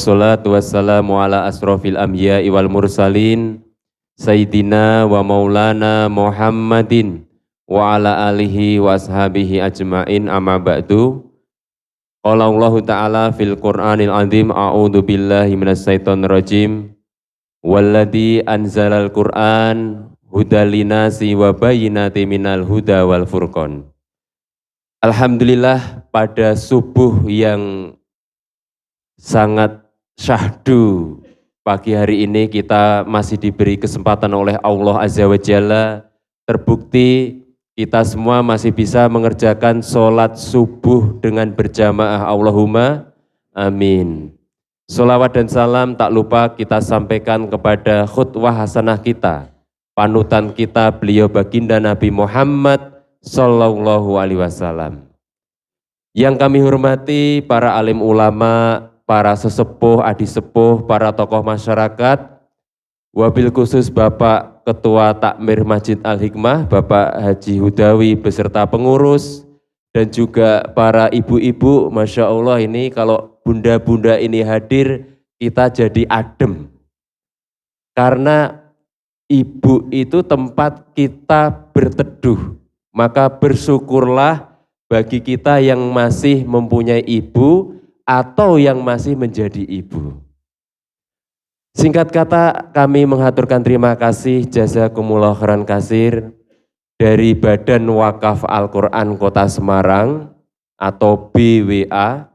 Wassalatu wassalamu ala asrofil anbiya'i wal mursalin Sayyidina wa maulana Muhammadin wa ala alihi wa ashabihi ajma'in amma ba'du. Qala Allah Ta'ala fil Qur'anil azim, a'udzu billahi minas syaitonir rajim. Walladzi anzalal Qur'an hudal linasi wa bayyinatin minal huda wal furqan. Alhamdulillah, pada subuh yang sangat syahdu pagi hari ini kita masih diberi kesempatan oleh Allah Azza wa Jalla. Terbukti kita semua masih bisa mengerjakan sholat subuh dengan berjamaah. Allahumma amin. Sholawat dan salam tak lupa kita sampaikan kepada khutwah hasanah kita, panutan kita, beliau baginda Nabi Muhammad Sallallahu Alaihi Wasallam. Yang kami hormati para alim ulama, para sesepuh, adi sepuh, para tokoh masyarakat, wabil khusus Bapak Ketua Takmir Masjid Al-Hikmah, Bapak Haji Hudawi beserta pengurus, dan juga para ibu-ibu. Masya Allah, ini kalau bunda-bunda ini hadir, kita jadi adem. Karena ibu itu tempat kita berteduh. Maka bersyukurlah bagi kita yang masih mempunyai ibu atau yang masih menjadi ibu. Singkat kata, kami mengaturkan terima kasih jazakumullah khairan katsir dari Badan Wakaf Al-Quran Kota Semarang atau BWA,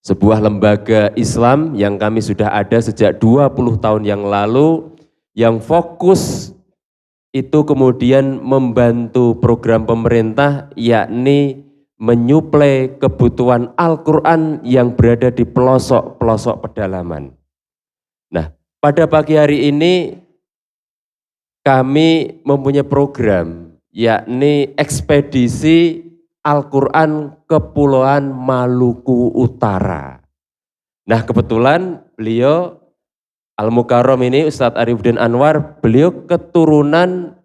sebuah lembaga Islam yang kami sudah ada sejak 20 tahun yang lalu, yang fokus itu kemudian membantu program pemerintah, yakni menyuplai kebutuhan Al-Quran yang berada di pelosok-pelosok pedalaman. Nah, pada pagi hari ini kami mempunyai program, yakni ekspedisi Al-Quran Kepulauan Maluku Utara. Nah, kebetulan beliau Al-Mukarram ini, Ustadz Arifudin Anwar, beliau keturunan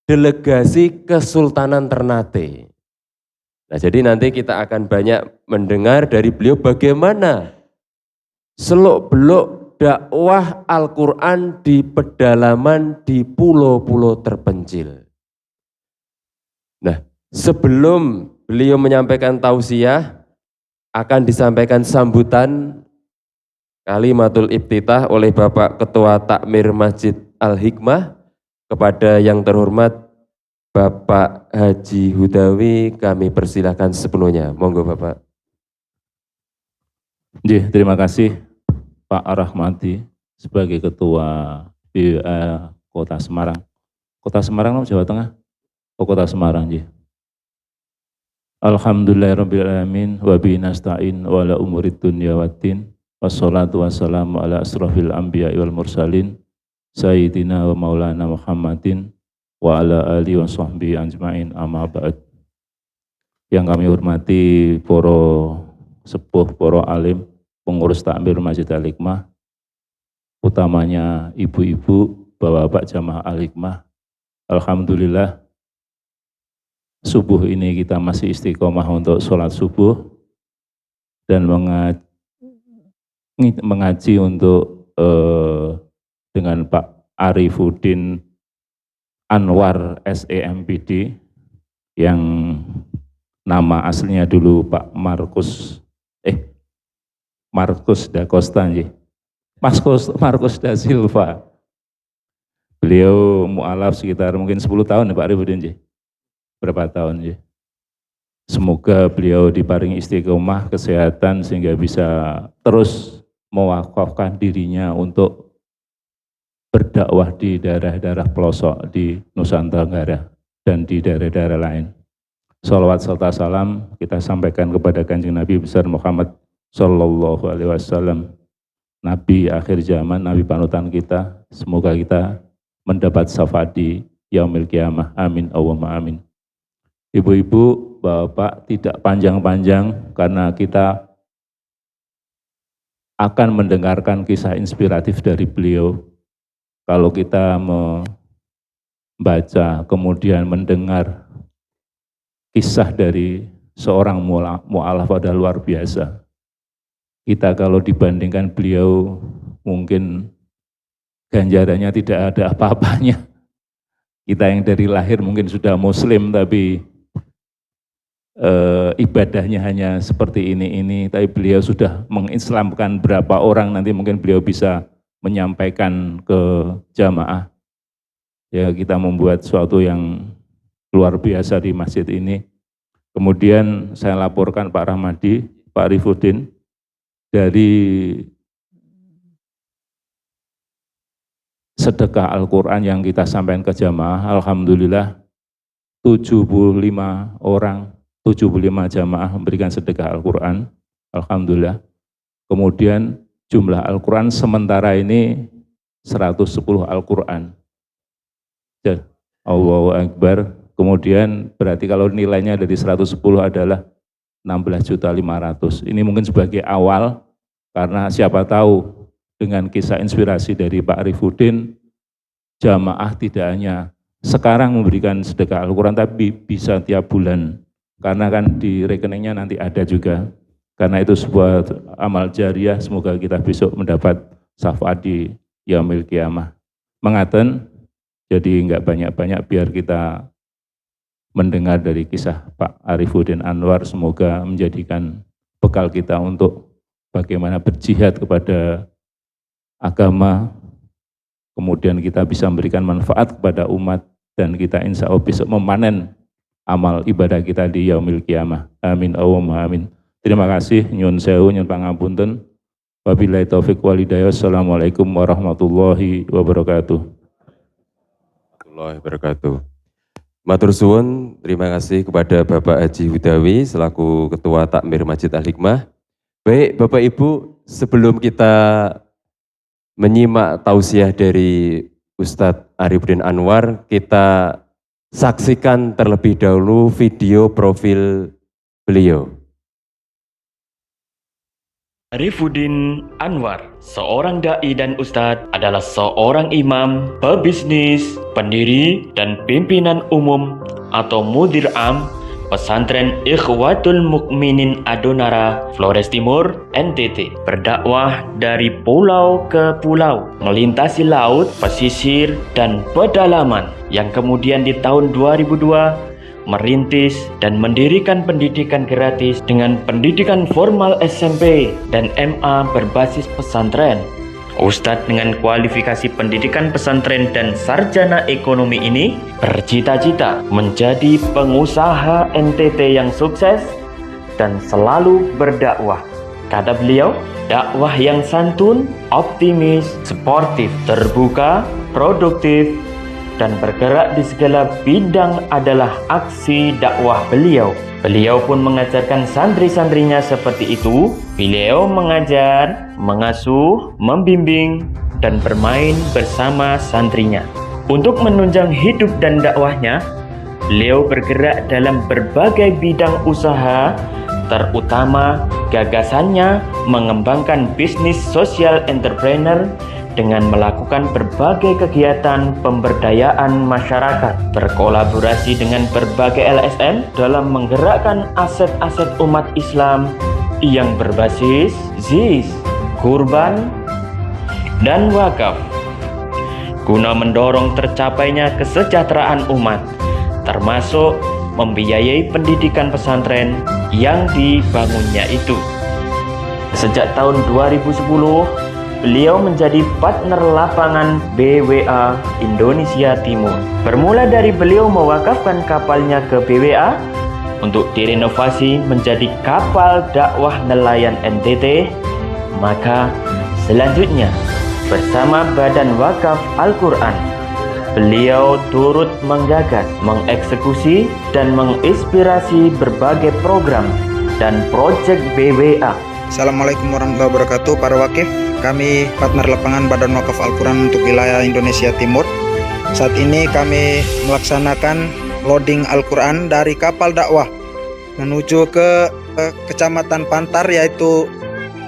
delegasi Kesultanan Ternate. Nah, jadi nanti kita akan banyak mendengar dari beliau bagaimana seluk-beluk dakwah Al-Quran di pedalaman di pulau-pulau terpencil. Nah, sebelum beliau menyampaikan tausiah, akan disampaikan sambutan kalimatul iftitah oleh Bapak Ketua Takmir Masjid Al-Hikmah kepada yang terhormat Bapak Haji Hudawi. Kami persilahkan sepenuhnya. Monggo Bapak. Terima kasih Pak Rahmati sebagai Ketua BWA Kota Semarang. Kota Semarang, Jawa Tengah? Oh, Kota Semarang, Alhamdulillahirrabbilalamin wa bihi nasta'in wa ala umurid dunya waddin. Wassalatu wassalamu ala asrafil anbiya'i wal mursalin Sayyidina wa maulana Muhammadin wa ala alihi wa sahbihi ajma'in amma ba'd. Yang kami hormati para sepuh, para alim, pengurus takmir Masjid Al-Hikmah, utamanya ibu-ibu, bapak-bapak jamaah Al-Hikmah. Alhamdulillah, subuh ini kita masih istiqomah untuk sholat subuh dan mengaji untuk dengan Pak Arifudin Anwar SEMPD yang nama aslinya dulu Pak Markus da Costa, Markus da Silva. Beliau mu'alaf sekitar mungkin 10 tahun ya Pak Arifudin, berapa tahun. Semoga beliau diparingi istiqomah, kesehatan sehingga bisa terus mewakafkan dirinya untuk berdakwah di daerah-daerah pelosok di Nusantara Tenggara dan di daerah-daerah lain. Sholawat serta salam kita sampaikan kepada Kanjeng Nabi besar Muhammad Sallallahu Alaihi Wasallam, Nabi akhir zaman, Nabi panutan kita. Semoga kita mendapat syafaat di yaumil qiyamah. Amin, Allahumma amin. Ibu-ibu, bapak, tidak panjang-panjang karena kita akan mendengarkan kisah inspiratif dari beliau. Kalau kita membaca, kemudian mendengar kisah dari seorang mu'alaf pada luar biasa. kita kalau dibandingkan beliau mungkin ganjarannya tidak ada apa-apanya. Kita yang dari lahir mungkin sudah muslim tapi ibadahnya hanya seperti ini, tapi beliau sudah mengislamkan berapa orang, nanti mungkin beliau bisa menyampaikan ke jamaah. Ya, kita membuat sesuatu yang luar biasa di masjid ini. Kemudian saya laporkan Pak Rahmadi, Pak Arifudin, dari sedekah Al-Quran yang kita sampaikan ke jamaah, alhamdulillah 75 jamaah memberikan sedekah Al-Quran, alhamdulillah. Kemudian jumlah Al-Quran sementara ini 110 Al-Quran. Allahu Akbar. Kemudian berarti kalau nilainya dari 110 adalah 16.500.000. Ini mungkin sebagai awal, karena siapa tahu dengan kisah inspirasi dari Pak Arifudin, jamaah tidak hanya sekarang memberikan sedekah Al-Quran, tapi bisa tiap bulan. Karena kan di rekeningnya nanti ada juga. Karena itu sebuah amal jariah, semoga kita besok mendapat syafaat di yaumil qiyamah. Mengaten, jadi enggak banyak-banyak biar kita mendengar dari kisah Pak Arifudin Anwar, semoga menjadikan bekal kita untuk bagaimana berjihad kepada agama, kemudian kita bisa memberikan manfaat kepada umat, dan kita insya Allah besok memanen amal ibadah kita di yaumil qiyamah. Amin, Allahumma amin. Terima kasih, nyun sewu, nyun pangapunten. Wabillahi taufiq wal hidayah. Assalamualaikum warahmatullahi wabarakatuh. Warahmatullahi wabarakatuh. Matur suwun, terima kasih kepada Bapak Haji Hudawi selaku Ketua Takmir Masjid Al-Hikmah. Baik Bapak Ibu, sebelum kita menyimak tausiah dari Ustadz Arifudin Anwar, kita saksikan terlebih dahulu video profil beliau. Arifudin Anwar, seorang da'i dan ustadz, adalah seorang imam, pebisnis, pendiri, dan pimpinan umum atau mudir am pesantren Ikhwatul Mukminin Adonara, Flores Timur, NTT. Berdakwah dari pulau ke pulau, melintasi laut, pesisir, dan pedalaman, yang kemudian di tahun 2002 merintis dan mendirikan pendidikan gratis dengan pendidikan formal SMP dan MA berbasis pesantren. Ustadz dengan kualifikasi pendidikan pesantren dan sarjana ekonomi ini bercita-cita menjadi pengusaha NTT yang sukses dan selalu berdakwah. Kata beliau, dakwah yang santun, optimis, sportif, terbuka, produktif, dan bergerak di segala bidang adalah aksi dakwah beliau. Beliau pun mengajarkan santri-santrinya seperti itu. Beliau mengajar, mengasuh, membimbing, dan bermain bersama santrinya. Untuk menunjang hidup dan dakwahnya, beliau bergerak dalam berbagai bidang usaha, terutama gagasannya mengembangkan bisnis social entrepreneur dengan melakukan berbagai kegiatan pemberdayaan masyarakat, berkolaborasi dengan berbagai LSM dalam menggerakkan aset-aset umat Islam yang berbasis ZIS, kurban, dan wakaf, guna mendorong tercapainya kesejahteraan umat, termasuk membiayai pendidikan pesantren yang dibangunnya itu. Sejak tahun 2010, beliau menjadi partner lapangan BWA Indonesia Timur. Bermula dari beliau mewakafkan kapalnya ke BWA untuk direnovasi menjadi kapal dakwah nelayan NTT, maka selanjutnya bersama Badan Wakaf Al-Quran, beliau turut menggagas, mengeksekusi, dan menginspirasi berbagai program dan proyek BWA. Assalamualaikum warahmatullahi wabarakatuh. Para wakif, kami partner lapangan Badan Wakaf Al-Quran untuk wilayah Indonesia Timur. Saat ini kami melaksanakan loading Al-Quran dari kapal dakwah menuju ke Kecamatan Pantar, yaitu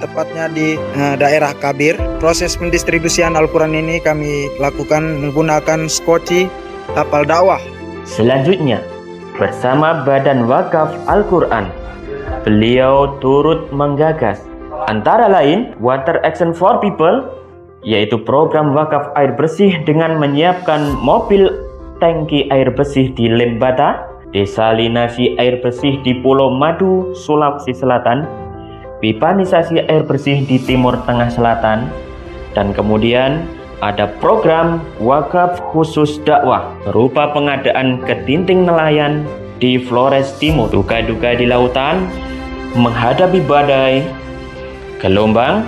tepatnya di daerah Kabir. Proses pendistribusian Al-Quran ini kami lakukan menggunakan skoci kapal dakwah. Selanjutnya, bersama Badan Wakaf Al-Quran, beliau turut menggagas, Antara lain, Water Action for People, yaitu program wakaf air bersih dengan menyiapkan mobil tangki air bersih di Lembata, desalinasi air bersih di Pulau Madu, Sulawesi Selatan, pipanisasi air bersih di Timur Tengah Selatan, dan kemudian ada program wakaf khusus dakwah berupa pengadaan ketinting nelayan di Flores Timur. Duka-duka di lautan, menghadapi badai, gelombang,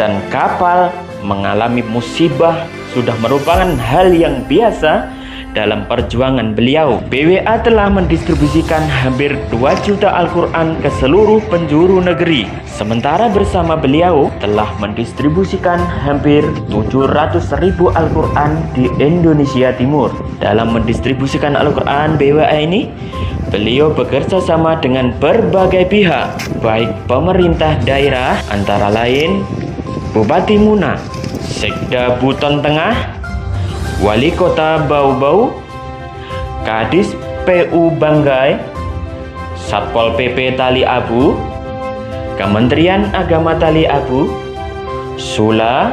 dan kapal mengalami musibah sudah merupakan hal yang biasa dalam perjuangan beliau. BWA telah mendistribusikan hampir 2 juta Al-Quran ke seluruh penjuru negeri. Sementara bersama beliau telah mendistribusikan hampir 700.000 Al-Quran di Indonesia Timur. Dalam mendistribusikan Al-Quran BWA ini, beliau bekerja sama dengan berbagai pihak, baik pemerintah daerah antara lain Bupati Muna, Sekda Buton Tengah, Wali Kota Bau-Bau, Kadis PU Banggai, Satpol PP Tali Abu, Kementerian Agama Tali Abu, Sula,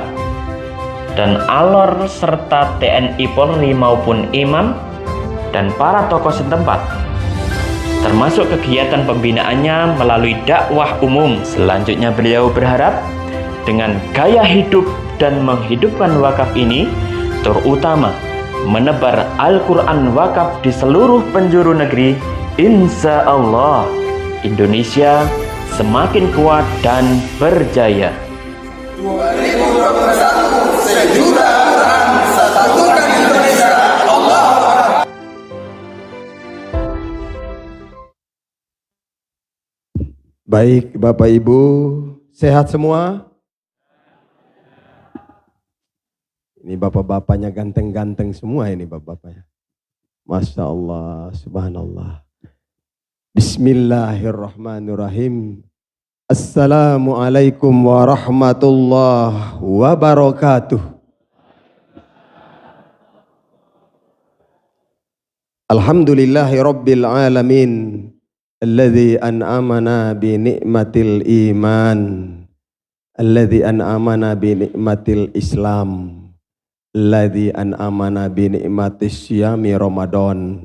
dan Alor serta TNI Polri maupun imam dan para tokoh setempat, termasuk kegiatan pembinaannya melalui dakwah umum. Selanjutnya beliau berharap dengan gaya hidup dan menghidupkan wakaf ini, terutama menebar Al-Quran wakaf di seluruh penjuru negeri, insya Allah Indonesia semakin kuat dan berjaya. 2021 sejuta Quran, satukan Indonesia. Allah. Baik, Bapak Ibu, sehat semua? Ini bapak-bapaknya ganteng-ganteng semua ini bapak-bapaknya. Masya Allah, subhanallah. Bismillahirrahmanirrahim. Assalamualaikum warahmatullahi wabarakatuh. Alhamdulillahi rabbil alamin. Alladhi an'amana bi ni'matil iman. Alladhi an'amana bi ni'matil islam. Alladhi an'amana bi ni'matis syiyami Ramadan.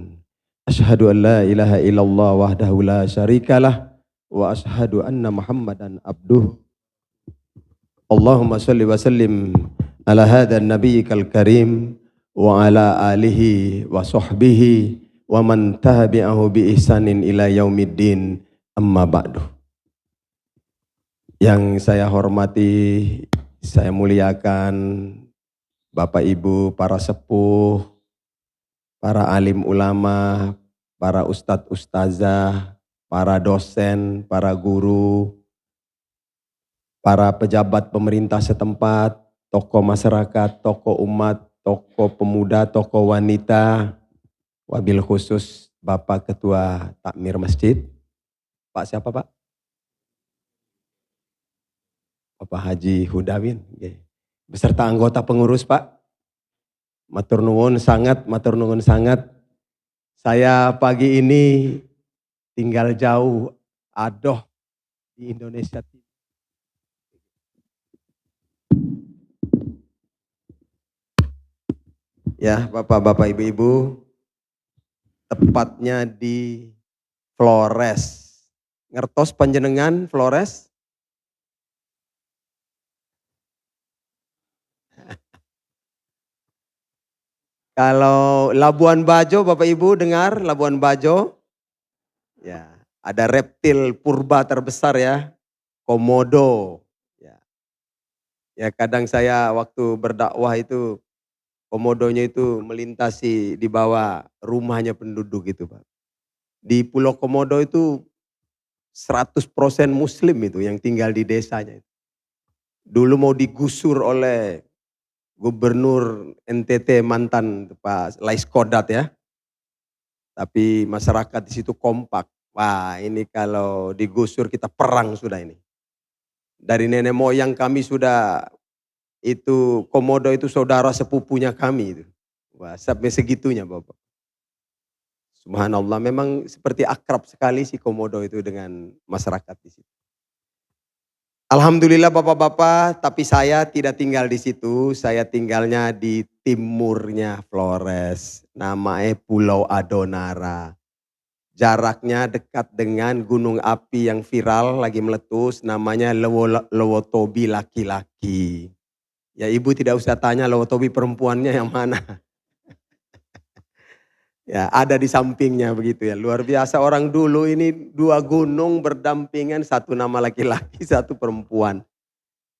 Asyhadu an la ilaha illallah wahdahu la syarikalah wa asyhadu anna Muhammadan abduh. Allahumma salli wa sallim ala hadzal nabiyyikal karim wa ala alihi wa sahbihi wa man tabi'ahu bi ihsanin ila yaumiddin, amma ba'du. Yang saya hormati, saya muliakan Bapak Ibu, para sepuh, para alim ulama, para ustadz ustazah, para dosen, para guru, para pejabat pemerintah setempat, tokoh masyarakat, tokoh umat, tokoh pemuda, tokoh wanita, wabil khusus Bapak Ketua Takmir Masjid. Pak siapa Pak? Bapak Haji Hudawin. Beserta anggota pengurus Pak. Matur nuwun sangat, matur nuwun sangat. Saya pagi ini tinggal jauh, adoh di Indonesia. Ya Bapak-bapak Ibu-ibu, tepatnya di Flores. Ngertos panjenengan Flores? Kalau Labuan Bajo, Bapak Ibu dengar Labuan Bajo? Ya, ada reptil purba terbesar ya, komodo. Ya, kadang saya waktu berdakwah itu, komodonya itu melintasi di bawah rumahnya penduduk itu Pak. Di Pulau Komodo itu 100% Muslim itu yang tinggal di desanya. Dulu mau digusur oleh Gubernur NTT mantan Pak Laiskodat ya. Tapi masyarakat di situ kompak. Wah ini kalau digusur kita perang sudah ini. Dari nenek moyang kami sudah itu Komodo itu saudara sepupunya kami itu. Wah sampai segitunya Bapak. Subhanallah memang seperti akrab sekali si Komodo itu dengan masyarakat di situ. Alhamdulillah Bapak-bapak, tapi saya tidak tinggal di situ, saya tinggalnya di timurnya Flores, namanya Pulau Adonara. Jaraknya dekat dengan gunung api yang viral lagi meletus, namanya Lewotobi laki-laki. Ya ibu tidak usah tanya Lewotobi perempuannya yang mana. Ya ada di sampingnya begitu ya, luar biasa orang dulu ini 2 gunung berdampingan, satu nama laki-laki, satu perempuan.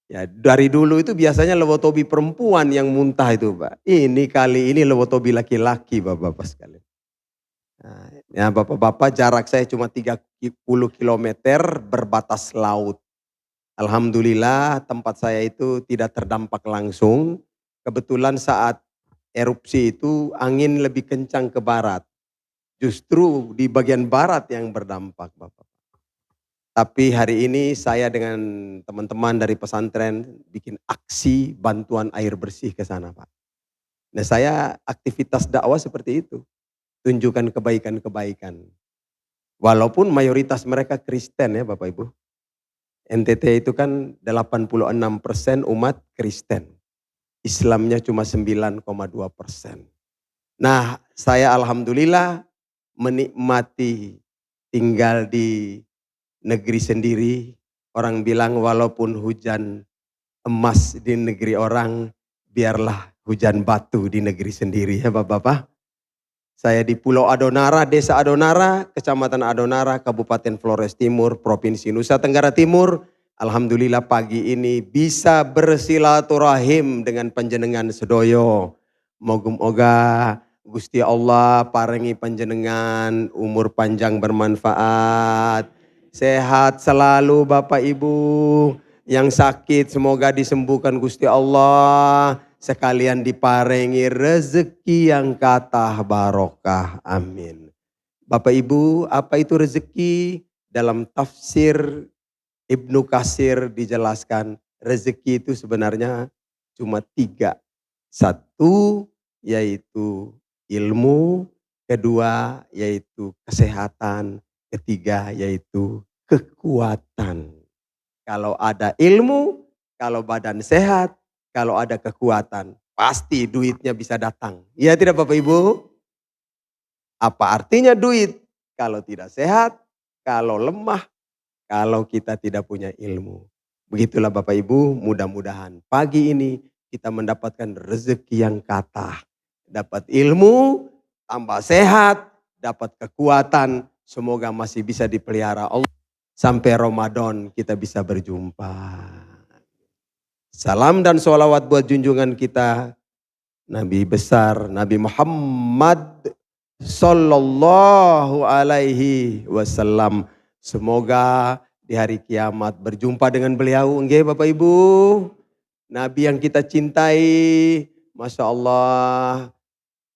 Ya, dari dulu itu biasanya Lewotobi perempuan yang muntah itu Pak. Ini kali ini Lewotobi laki-laki Bapak-bapak sekalian. Nah, ya Bapak-bapak jarak saya cuma 30 kilometer berbatas laut. Alhamdulillah tempat saya itu tidak terdampak langsung. Kebetulan saat erupsi itu angin lebih kencang ke barat. Justru di bagian barat yang berdampak Bapak. Tapi hari ini saya dengan teman-teman dari pesantren bikin aksi bantuan air bersih ke sana Pak. Nah saya aktivitas dakwah seperti itu. Tunjukkan kebaikan-kebaikan. Walaupun mayoritas mereka Kristen ya Bapak Ibu. NTT itu kan 86% umat Kristen. Islamnya cuma 9,2%. Nah saya alhamdulillah menikmati tinggal di negeri sendiri. Orang bilang walaupun hujan emas di negeri orang, biarlah hujan batu di negeri sendiri ya Bapak-bapak. Saya di Pulau Adonara, Desa Adonara, Kecamatan Adonara, Kabupaten Flores Timur, Provinsi Nusa Tenggara Timur. Alhamdulillah pagi ini bisa bersilaturahim dengan panjenengan sedoyo. Moga-moga Gusti Allah paringi panjenengan umur panjang bermanfaat. Sehat selalu Bapak Ibu. Yang sakit semoga disembuhkan Gusti Allah. Sekalian diparingi rezeki yang katah barokah. Amin. Bapak Ibu, apa itu rezeki? Dalam tafsir Ibnu Katsir dijelaskan rezeki itu sebenarnya cuma 3. 1 yaitu ilmu, 2 yaitu kesehatan, 3 yaitu kekuatan. Kalau ada ilmu, kalau badan sehat, kalau ada kekuatan, pasti duitnya bisa datang. Iya tidak Bapak Ibu? Apa artinya duit? Kalau tidak sehat, kalau lemah, kalau kita tidak punya ilmu. Begitulah Bapak Ibu, mudah-mudahan pagi ini kita mendapatkan rezeki yang katah. Dapat ilmu, tambah sehat, dapat kekuatan, semoga masih bisa dipelihara Allah. Sampai Ramadan kita bisa berjumpa. Salam dan sholawat buat junjungan kita, Nabi besar, Nabi Muhammad Sallallahu Alaihi Wasallam. Semoga di hari kiamat berjumpa dengan beliau. Nggih Bapak Ibu, Nabi yang kita cintai, Masya Allah.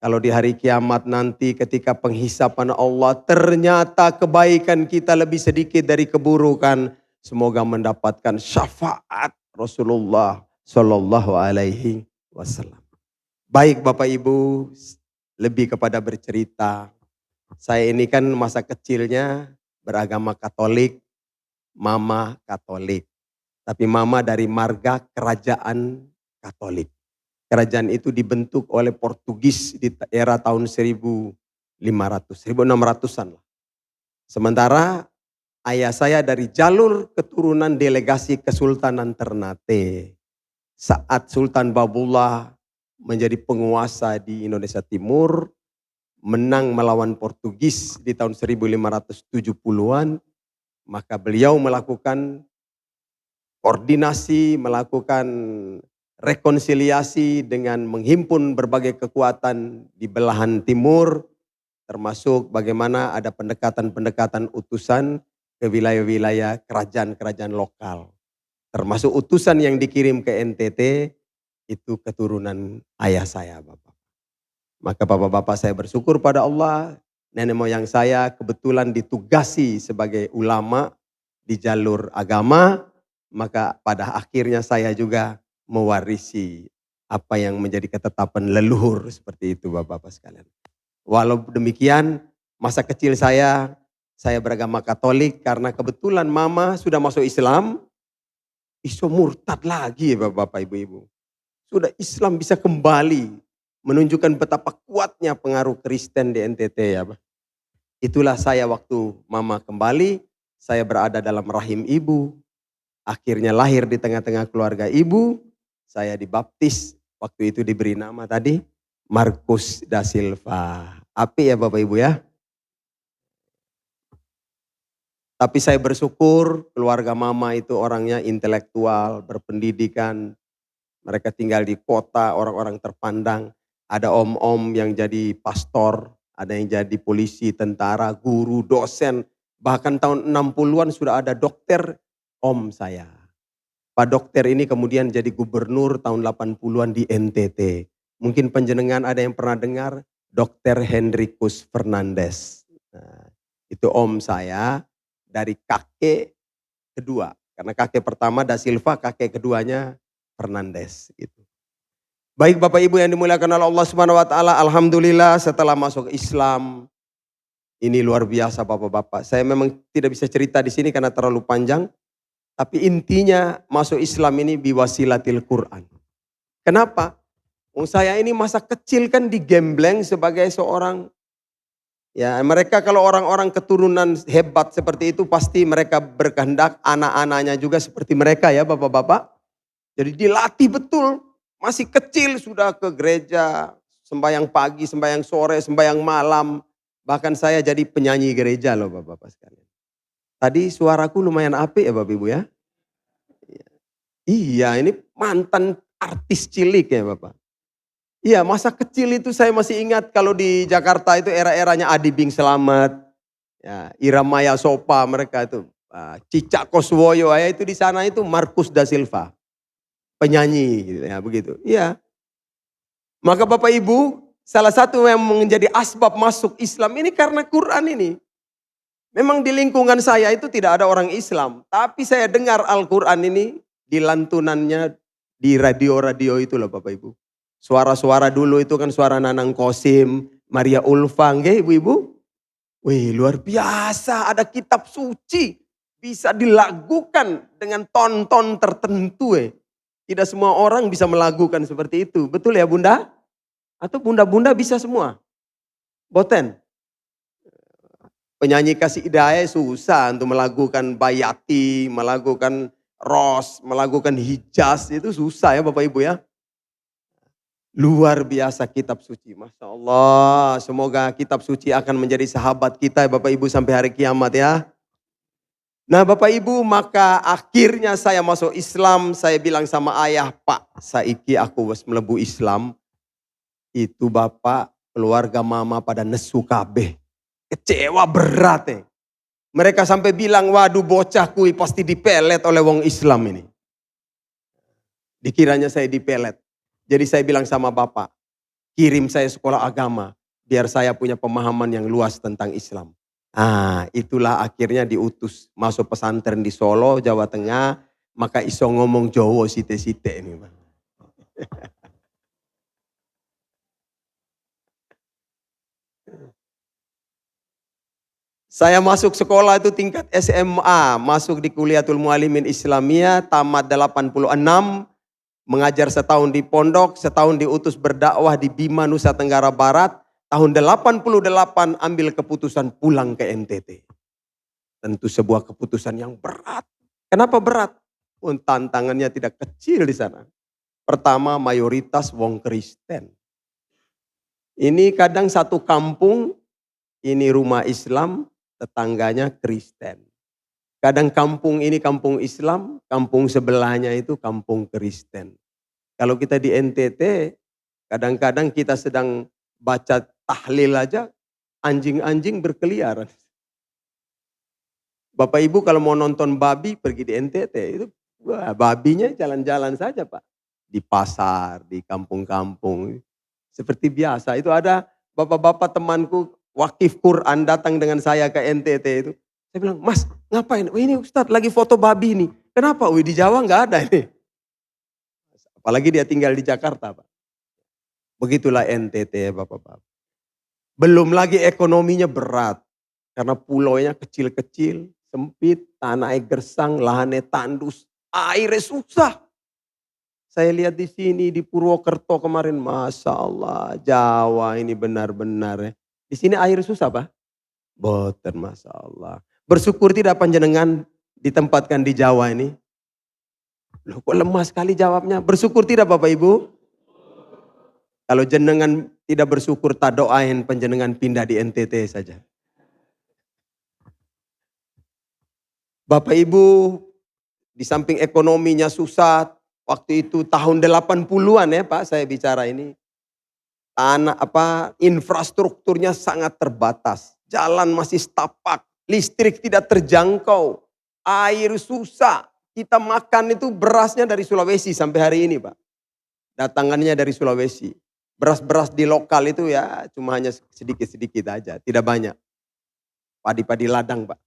Kalau di hari kiamat nanti ketika penghisapan Allah ternyata kebaikan kita lebih sedikit dari keburukan. Semoga mendapatkan syafaat Rasulullah Sallallahu Alaihi Wasallam. Baik Bapak Ibu, lebih kepada bercerita. Saya ini kan masa kecilnya beragama Katolik, mama Katolik. Tapi mama dari marga kerajaan Katolik. Kerajaan itu dibentuk oleh Portugis di era tahun 1600-an lah. Sementara ayah saya dari jalur keturunan delegasi Kesultanan Ternate. Saat Sultan Babullah menjadi penguasa di Indonesia Timur, menang melawan Portugis di tahun 1570-an, maka beliau melakukan koordinasi, melakukan rekonsiliasi dengan menghimpun berbagai kekuatan di belahan timur, termasuk bagaimana ada pendekatan-pendekatan utusan ke wilayah-wilayah kerajaan-kerajaan lokal. Termasuk utusan yang dikirim ke NTT, itu keturunan ayah saya Bapak. Maka Bapak-bapak saya bersyukur pada Allah, nenek moyang saya kebetulan ditugasi sebagai ulama di jalur agama, maka pada akhirnya saya juga mewarisi apa yang menjadi ketetapan leluhur seperti itu Bapak-bapak sekalian. Walau demikian masa kecil saya beragama Katolik karena kebetulan mama sudah masuk Islam. iso murtad lagi ya Bapak Ibu-Ibu. Sudah Islam bisa kembali menunjukkan betapa kuatnya pengaruh Kristen di NTT ya Pak. Itulah saya waktu mama kembali, saya berada dalam rahim ibu. Akhirnya lahir di tengah-tengah keluarga ibu. Saya dibaptis, waktu itu diberi nama tadi Markus da Silva. Api ya Bapak Ibu ya. Tapi saya bersyukur keluarga mama itu orangnya intelektual, berpendidikan. Mereka tinggal di kota, orang-orang terpandang. Ada om-om yang jadi pastor, ada yang jadi polisi, tentara, guru, dosen. Bahkan tahun 60-an sudah ada dokter, om saya. Pak dokter ini kemudian jadi gubernur tahun 80-an di NTT. Mungkin penjenengan ada yang pernah dengar, Dr. Hendrikus Fernandes. Nah, itu om saya dari kakek kedua. Karena kakek pertama da Silva, kakek keduanya Fernandes. Gitu. Baik Bapak Ibu yang dimuliakan oleh Allah Subhanahu Wa Taala, alhamdulillah setelah masuk Islam, ini luar biasa Bapak-Bapak. Saya memang tidak bisa cerita di sini karena terlalu panjang. Tapi intinya masuk Islam ini biwasilatil Quran. Kenapa? Saya ini masa kecil kan digembleng sebagai seorang, ya mereka kalau orang-orang keturunan hebat seperti itu pasti mereka berkehendak anak-anaknya juga seperti mereka ya Bapak-Bapak. Jadi dilatih betul, masih kecil sudah ke gereja, sembahyang pagi, sembahyang sore, sembahyang malam. Bahkan saya jadi penyanyi gereja loh Bapak-Bapak sekalian. Tadi suaraku lumayan apik ya Bapak Ibu ya. Iya ini mantan artis cilik ya Bapak. Iya masa kecil itu saya masih ingat kalau di Jakarta itu era-eranya Adi Bing Slamet. Ya, Ira Maya Sopa mereka itu. Cicak Koswoyo ya itu di sana itu Markus da Silva. Penyanyi gitu ya begitu. Iya. Maka Bapak Ibu salah satu yang menjadi asbab masuk Islam ini karena Quran ini. Memang di lingkungan saya itu tidak ada orang Islam. Tapi saya dengar Al-Quran ini di lantunannya di radio-radio itu loh Bapak Ibu. Suara-suara dulu itu kan suara Nanang Kosim, Maria Ulfang ya Ibu-Ibu. Wih luar biasa ada kitab suci. Bisa dilagukan dengan ton-ton tertentu Tidak semua orang bisa melagukan seperti itu. Betul ya Bunda? Atau bunda-bunda bisa semua? Boten? Penyanyi kasih hidayah susah untuk melakukan bayati, melakukan ros, melakukan hijaz itu susah ya Bapak Ibu ya. Luar biasa kitab suci, Masya Allah. Semoga kitab suci akan menjadi sahabat kita Bapak Ibu sampai hari kiamat ya. Nah Bapak Ibu maka akhirnya saya masuk Islam, saya bilang sama ayah, Pak saiki aku wis mlebu Islam. Itu Bapak keluarga mama pada nesu kabeh. Kecewa berat Mereka sampai bilang, waduh bocah kui pasti dipelet oleh wong Islam ini. Dikiranya saya dipelet. Jadi saya bilang sama bapak, kirim saya sekolah agama. Biar saya punya pemahaman yang luas tentang Islam. Itulah akhirnya diutus masuk pesantren di Solo, Jawa Tengah. Maka iso ngomong Jawa site-site ini. Saya masuk sekolah itu tingkat SMA, masuk di Kuliatul Muallimin Islamiyah, tamat 86, mengajar setahun di pondok, setahun diutus berdakwah di Bima, Nusa Tenggara Barat, tahun 88 ambil keputusan pulang ke NTT. Tentu sebuah keputusan yang berat. Kenapa berat? Tantangannya tidak kecil di sana. Pertama, mayoritas wong Kristen. Ini kadang satu kampung, ini rumah Islam, tetangganya Kristen. Kadang kampung ini kampung Islam, kampung sebelahnya itu kampung Kristen. Kalau kita di NTT, kadang-kadang kita sedang baca tahlil aja, anjing-anjing berkeliaran. Bapak Ibu kalau mau nonton babi pergi di NTT, itu babinya jalan-jalan saja Pak. Di pasar, di kampung-kampung. Seperti biasa, itu ada bapak-bapak temanku, wakif Quran datang dengan saya ke NTT itu. Saya bilang, Mas ngapain? Ini Ustadz lagi foto babi nih. Kenapa? Di Jawa nggak ada ini. Apalagi dia tinggal di Jakarta Pak. Begitulah NTT Bapak-Bapak. Belum lagi ekonominya berat. Karena pulaunya kecil-kecil, sempit, tanahnya gersang, lahannya tandus. Airnya susah. Saya lihat di sini di Purwokerto kemarin, Masya Allah, Jawa ini benar-benar ya. Di sini air susah Pak? Boten, Masya Allah. Bersyukur tidak panjenengan ditempatkan di Jawa ini? Loh kok lemah sekali jawabnya. Bersyukur tidak Bapak Ibu? Kalau jenengan tidak bersyukur, tak doain panjenengan pindah di NTT saja. Bapak Ibu, di samping ekonominya susah, waktu itu tahun 80-an ya Pak, saya bicara ini. Infrastrukturnya sangat terbatas. Jalan masih setapak, listrik tidak terjangkau, air susah. Kita makan itu berasnya dari Sulawesi sampai hari ini Pak. Datangannya dari Sulawesi. Beras-beras di lokal itu ya cuma hanya sedikit-sedikit aja, tidak banyak. Padi-padi ladang Pak.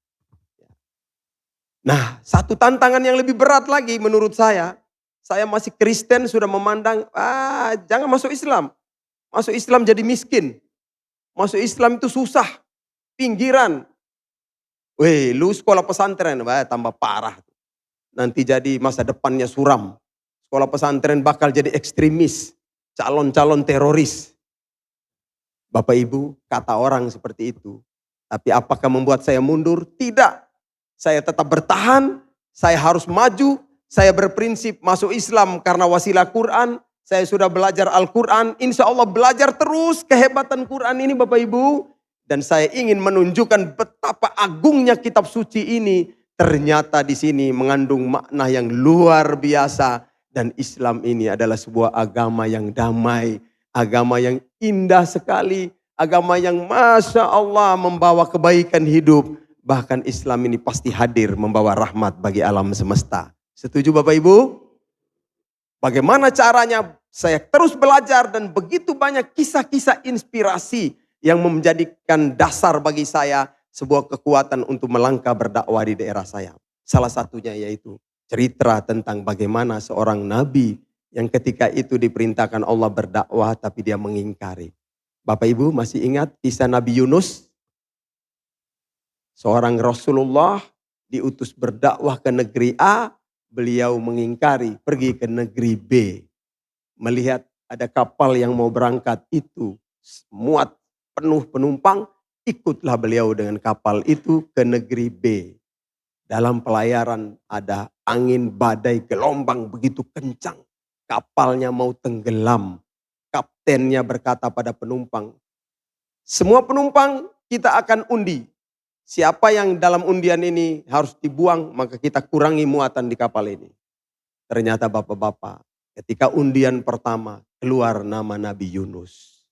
Nah, satu tantangan yang lebih berat lagi menurut saya masih Kristen sudah memandang, jangan masuk Islam. Masuk Islam jadi miskin. Masuk Islam itu susah, pinggiran. Weh, lu sekolah pesantren, tambah parah. Nanti jadi masa depannya suram. Sekolah pesantren bakal jadi ekstremis, calon-calon teroris. Bapak Ibu, kata orang seperti itu. Tapi apakah membuat saya mundur? Tidak. Saya tetap bertahan, saya harus maju, saya berprinsip masuk Islam karena wasilah Quran. Saya sudah belajar Al-Quran, insya Allah belajar terus kehebatan Quran ini Bapak Ibu. Dan saya ingin menunjukkan betapa agungnya kitab suci ini. Ternyata di sini mengandung makna yang luar biasa. Dan Islam ini adalah sebuah agama yang damai, agama yang indah sekali, agama yang Masya Allah membawa kebaikan hidup. Bahkan Islam ini pasti hadir membawa rahmat bagi alam semesta. Setuju Bapak Ibu? Bagaimana caranya? Saya terus belajar dan begitu banyak kisah-kisah inspirasi yang menjadikan dasar bagi saya sebuah kekuatan untuk melangkah berdakwah di daerah saya. Salah satunya yaitu cerita tentang bagaimana seorang nabi yang ketika itu diperintahkan Allah berdakwah tapi dia mengingkari. Bapak Ibu masih ingat kisah Nabi Yunus? Seorang Rasulullah diutus berdakwah ke negeri A, beliau mengingkari, pergi ke negeri B. Melihat ada kapal yang mau berangkat itu muat penuh penumpang, ikutlah beliau dengan kapal itu ke negeri B. Dalam pelayaran ada angin badai gelombang begitu kencang. Kapalnya mau tenggelam. Kaptennya berkata pada penumpang, semua penumpang kita akan undi. Siapa yang dalam undian ini harus dibuang, maka kita kurangi muatan di kapal ini. Ternyata bapak-bapak, ketika undian pertama, keluar nama Nabi Yunus.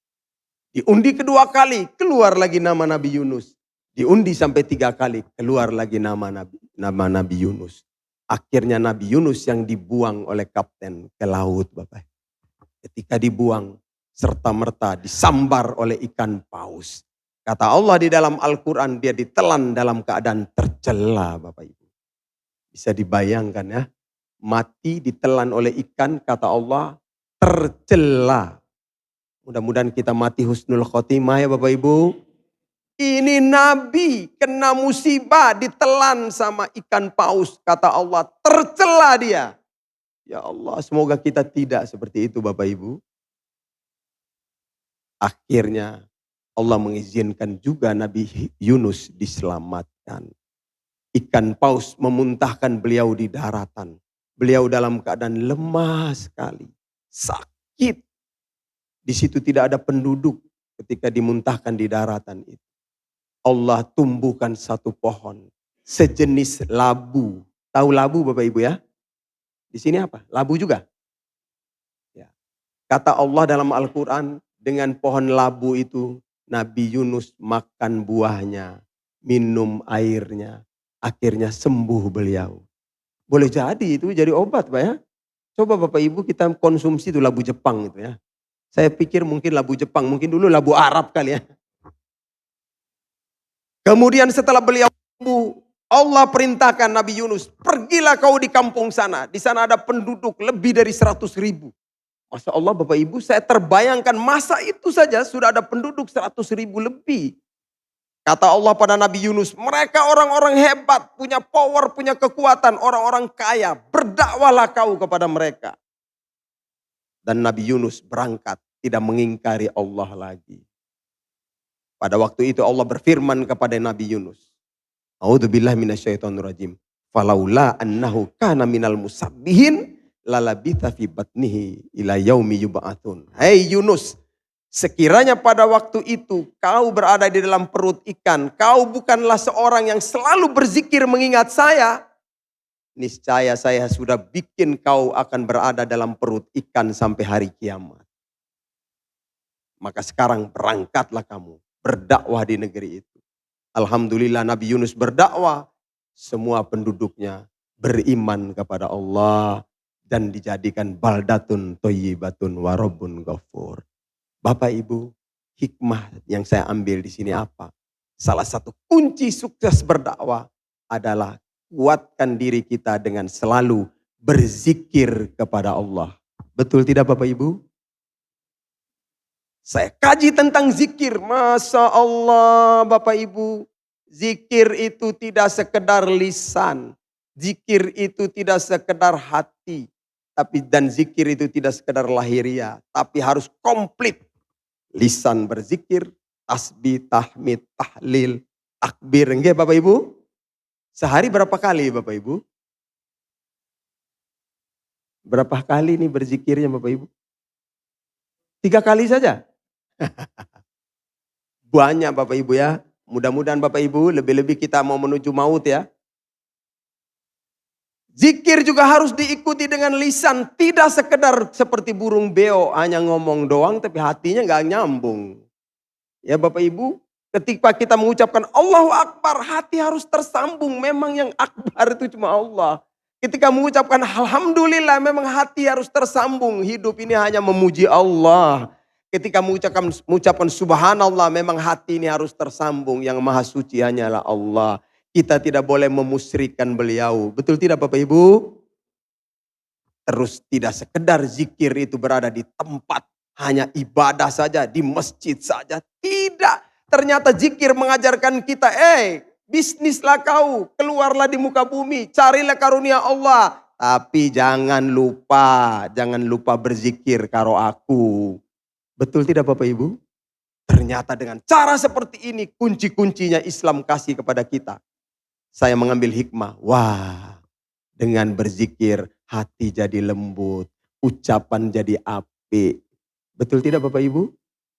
Diundi kedua kali, keluar lagi nama Nabi Yunus. Diundi sampai 3 kali, keluar lagi nama Nabi Yunus. Akhirnya Nabi Yunus yang dibuang oleh kapten ke laut Bapak. Ketika dibuang, serta-merta disambar oleh ikan paus. Kata Allah di dalam Al-Quran, dia ditelan dalam keadaan tercela Bapak Ibu. Bisa dibayangkan ya, mati ditelan oleh ikan, kata Allah, tercela. Mudah-mudahan kita mati husnul khotimah ya Bapak Ibu. Ini Nabi kena musibah, ditelan sama ikan paus. Kata Allah, tercela dia. Ya Allah, semoga kita tidak seperti itu Bapak Ibu. Akhirnya Allah mengizinkan juga Nabi Yunus diselamatkan. Ikan paus memuntahkan beliau di daratan. Beliau dalam keadaan lemah sekali, sakit. Di situ tidak ada penduduk ketika dimuntahkan di daratan itu. Allah tumbuhkan satu pohon, sejenis labu. Tahu labu Bapak Ibu ya? Di sini apa? Labu juga. Ya. Kata Allah dalam Al-Quran, dengan pohon labu itu, Nabi Yunus makan buahnya, minum airnya, akhirnya sembuh beliau. Boleh jadi itu jadi obat Pak ya. Coba Bapak Ibu kita konsumsi itu labu Jepang itu ya. Saya pikir mungkin labu Jepang, mungkin dulu labu Arab kali ya. Kemudian setelah beliau sembuh, Allah perintahkan Nabi Yunus, pergilah kau di kampung sana. Di sana ada penduduk lebih dari 100.000. Masya Allah Bapak Ibu, saya terbayangkan masa itu saja sudah ada penduduk 100.000 lebih. Kata Allah pada Nabi Yunus, mereka orang-orang hebat, punya power, punya kekuatan, orang-orang kaya. Berdakwahlah kau kepada mereka. Dan Nabi Yunus berangkat, tidak mengingkari Allah lagi. Pada waktu itu Allah berfirman kepada Nabi Yunus, A'udzubillahi minasyaitonirrajim. Falaula annahu kana minal musabbihin lalabitha fi batnihi ila yaumi yub'atsun. Hei Yunus, sekiranya pada waktu itu kau berada di dalam perut ikan, kau bukanlah seorang yang selalu berzikir mengingat saya, niscaya saya sudah bikin kau akan berada dalam perut ikan sampai hari kiamat. Maka sekarang berangkatlah kamu berdakwah di negeri itu. Alhamdulillah Nabi Yunus berdakwah, semua penduduknya beriman kepada Allah dan dijadikan baldatun thayyibatun wa rabbun ghafur. Bapak Ibu, hikmah yang saya ambil di sini apa? Salah satu kunci sukses berdakwah adalah kuatkan diri kita dengan selalu berzikir kepada Allah. Betul tidak Bapak Ibu? Saya kaji tentang zikir. Masya Allah Bapak Ibu. Zikir itu tidak sekedar lisan. Zikir itu tidak sekedar hati. Dan zikir itu tidak sekedar lahiriah. Tapi harus komplit. Lisan berzikir, tasbih, tahmid, tahlil, takbir. Enggak Bapak Ibu? Sehari berapa kali Bapak Ibu? Berapa kali nih berzikirnya Bapak Ibu? 3 kali saja. Banyak Bapak Ibu ya. Mudah-mudahan Bapak Ibu lebih-lebih kita mau menuju maut ya. Zikir juga harus diikuti dengan lisan. Tidak sekedar seperti burung beo hanya ngomong doang tapi hatinya gak nyambung. Ya Bapak Ibu, ketika kita mengucapkan Allahu Akbar, hati harus tersambung. Memang yang akbar itu cuma Allah. Ketika mengucapkan Alhamdulillah, memang hati harus tersambung. Hidup ini hanya memuji Allah. Ketika mengucapkan subhanallah, memang hati ini harus tersambung. Yang maha suci hanyalah Allah. Kita tidak boleh memusyrikan beliau. Betul tidak Bapak Ibu? Terus tidak sekedar zikir itu berada di tempat. Hanya ibadah saja, di masjid saja. Tidak. Ternyata zikir mengajarkan kita, bisnislah kau, keluarlah di muka bumi, carilah karunia Allah. Tapi jangan lupa berzikir karo aku. Betul tidak Bapak Ibu? Ternyata dengan cara seperti ini kunci-kuncinya Islam kasih kepada kita. Saya mengambil hikmah. Wah, dengan berzikir hati jadi lembut, ucapan jadi apik. Betul tidak Bapak Ibu?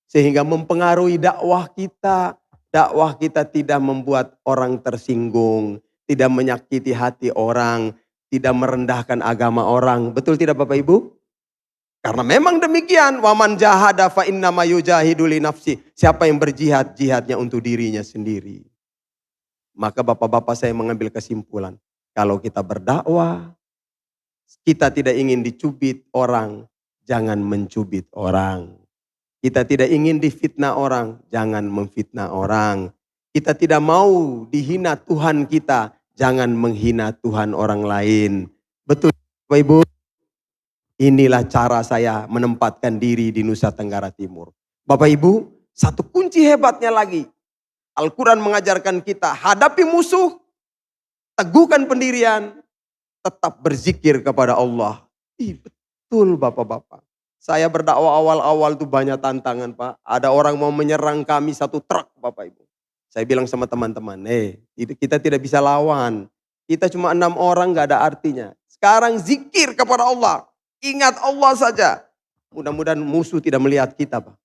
Sehingga mempengaruhi dakwah kita. Dakwah kita tidak membuat orang tersinggung, tidak menyakiti hati orang, tidak merendahkan agama orang. Betul tidak Bapak Ibu? Karena memang demikian, waman jahada fa innama yujahidu li nafsi. Siapa yang berjihad, jihadnya untuk dirinya sendiri. Maka bapak-bapak saya mengambil kesimpulan, kalau kita berdakwah, kita tidak ingin dicubit orang, jangan mencubit orang. Kita tidak ingin difitnah orang, jangan memfitnah orang. Kita tidak mau dihina Tuhan kita, jangan menghina Tuhan orang lain. Betul Bapak Ibu? Inilah cara saya menempatkan diri di Nusa Tenggara Timur. Bapak Ibu, satu kunci hebatnya lagi. Al-Quran mengajarkan kita hadapi musuh, teguhkan pendirian, tetap berzikir kepada Allah. Betul Bapak-Bapak. Saya berdakwah awal-awal itu banyak tantangan Pak. Ada orang mau menyerang kami 1 truk Bapak Ibu. Saya bilang sama teman-teman, kita tidak bisa lawan. Kita cuma 6 orang gak ada artinya. Sekarang zikir kepada Allah. Ingat Allah saja. Mudah-mudahan musuh tidak melihat kita Pak.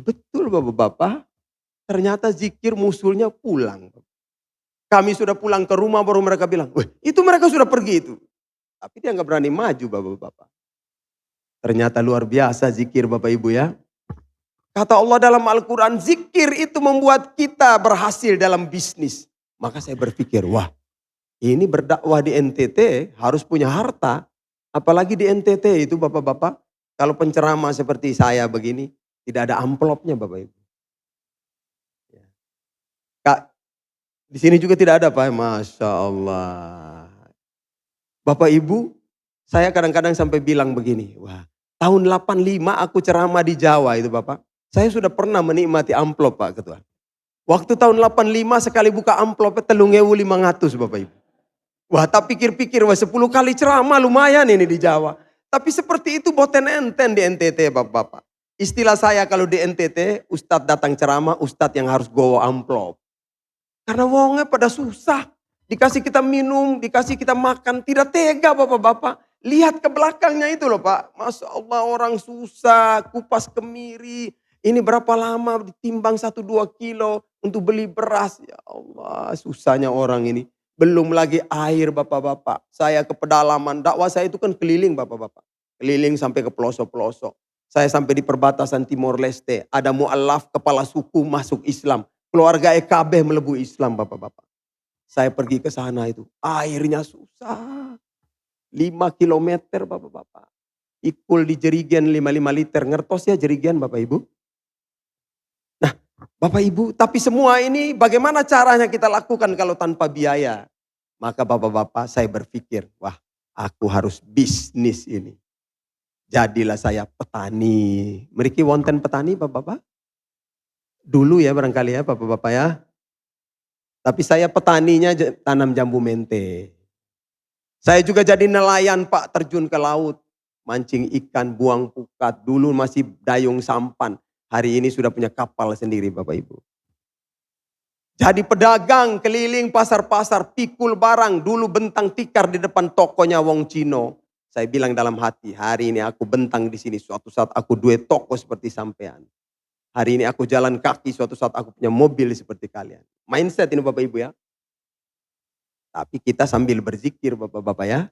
Betul Bapak-Bapak. Ternyata zikir musuhnya pulang. Kami sudah pulang ke rumah baru mereka bilang, itu mereka sudah pergi itu. Tapi dia gak berani maju Bapak-Bapak. Ternyata luar biasa zikir Bapak Ibu ya. Kata Allah dalam Al-Quran, zikir itu membuat kita berhasil dalam bisnis. Maka saya berpikir, wah ini berdakwah di NTT harus punya harta. Apalagi di NTT itu Bapak-Bapak, kalau penceramah seperti saya begini, tidak ada amplopnya Bapak Ibu. Kak, di sini juga tidak ada Pak, Masya Allah. Bapak Ibu, saya kadang-kadang sampai bilang begini, wah tahun 85 aku ceramah di Jawa itu Bapak. Saya sudah pernah menikmati amplop Pak Ketua. Waktu tahun 85 sekali buka amplop 3.500 Bapak Ibu. Wah tak pikir-pikir, wah 10 kali ceramah lumayan ini di Jawa. Tapi seperti itu boten enten di NTT Bapak-Bapak. Istilah saya kalau di NTT, Ustadz datang ceramah, Ustadz yang harus gowo amplop. Karena wongnya pada susah. Dikasih kita minum, dikasih kita makan, tidak tega Bapak-Bapak. Lihat ke belakangnya itu loh Pak. Masya Allah orang susah, kupas kemiri. Ini berapa lama ditimbang 1-2 kilo untuk beli beras. Ya Allah susahnya orang ini. Belum lagi air Bapak-Bapak. Saya ke pedalaman, dakwah saya itu kan keliling Bapak-Bapak. Keliling sampai ke pelosok-pelosok. Saya sampai di perbatasan Timor Leste. Ada mu'alaf kepala suku masuk Islam. Keluarga EKB melebu Islam Bapak-Bapak. Saya pergi ke sana itu. Airnya susah. 5 kilometer Bapak-Bapak. Ikul di jerigen 5 liter. Ngertos ya jerigen Bapak Ibu? Nah Bapak Ibu, tapi semua ini bagaimana caranya kita lakukan kalau tanpa biaya? Maka Bapak-Bapak saya berpikir, wah aku harus bisnis ini. Jadilah saya petani. Mereka wonten petani Bapak-Bapak? Dulu ya barangkali ya Bapak-Bapak ya. Tapi saya petaninya tanam jambu mente. Saya juga jadi nelayan Pak, terjun ke laut. Mancing ikan, buang pukat. Dulu masih dayung sampan. Hari ini sudah punya kapal sendiri Bapak Ibu. Jadi pedagang keliling pasar-pasar, pikul barang. Dulu bentang tikar di depan tokonya Wong Cino. Saya bilang dalam hati, hari ini aku bentang di sini. Suatu saat aku duet toko seperti sampean. Hari ini aku jalan kaki, suatu saat aku punya mobil seperti kalian. Mindset ini Bapak Ibu ya. Tapi kita sambil berzikir Bapak-Bapak ya.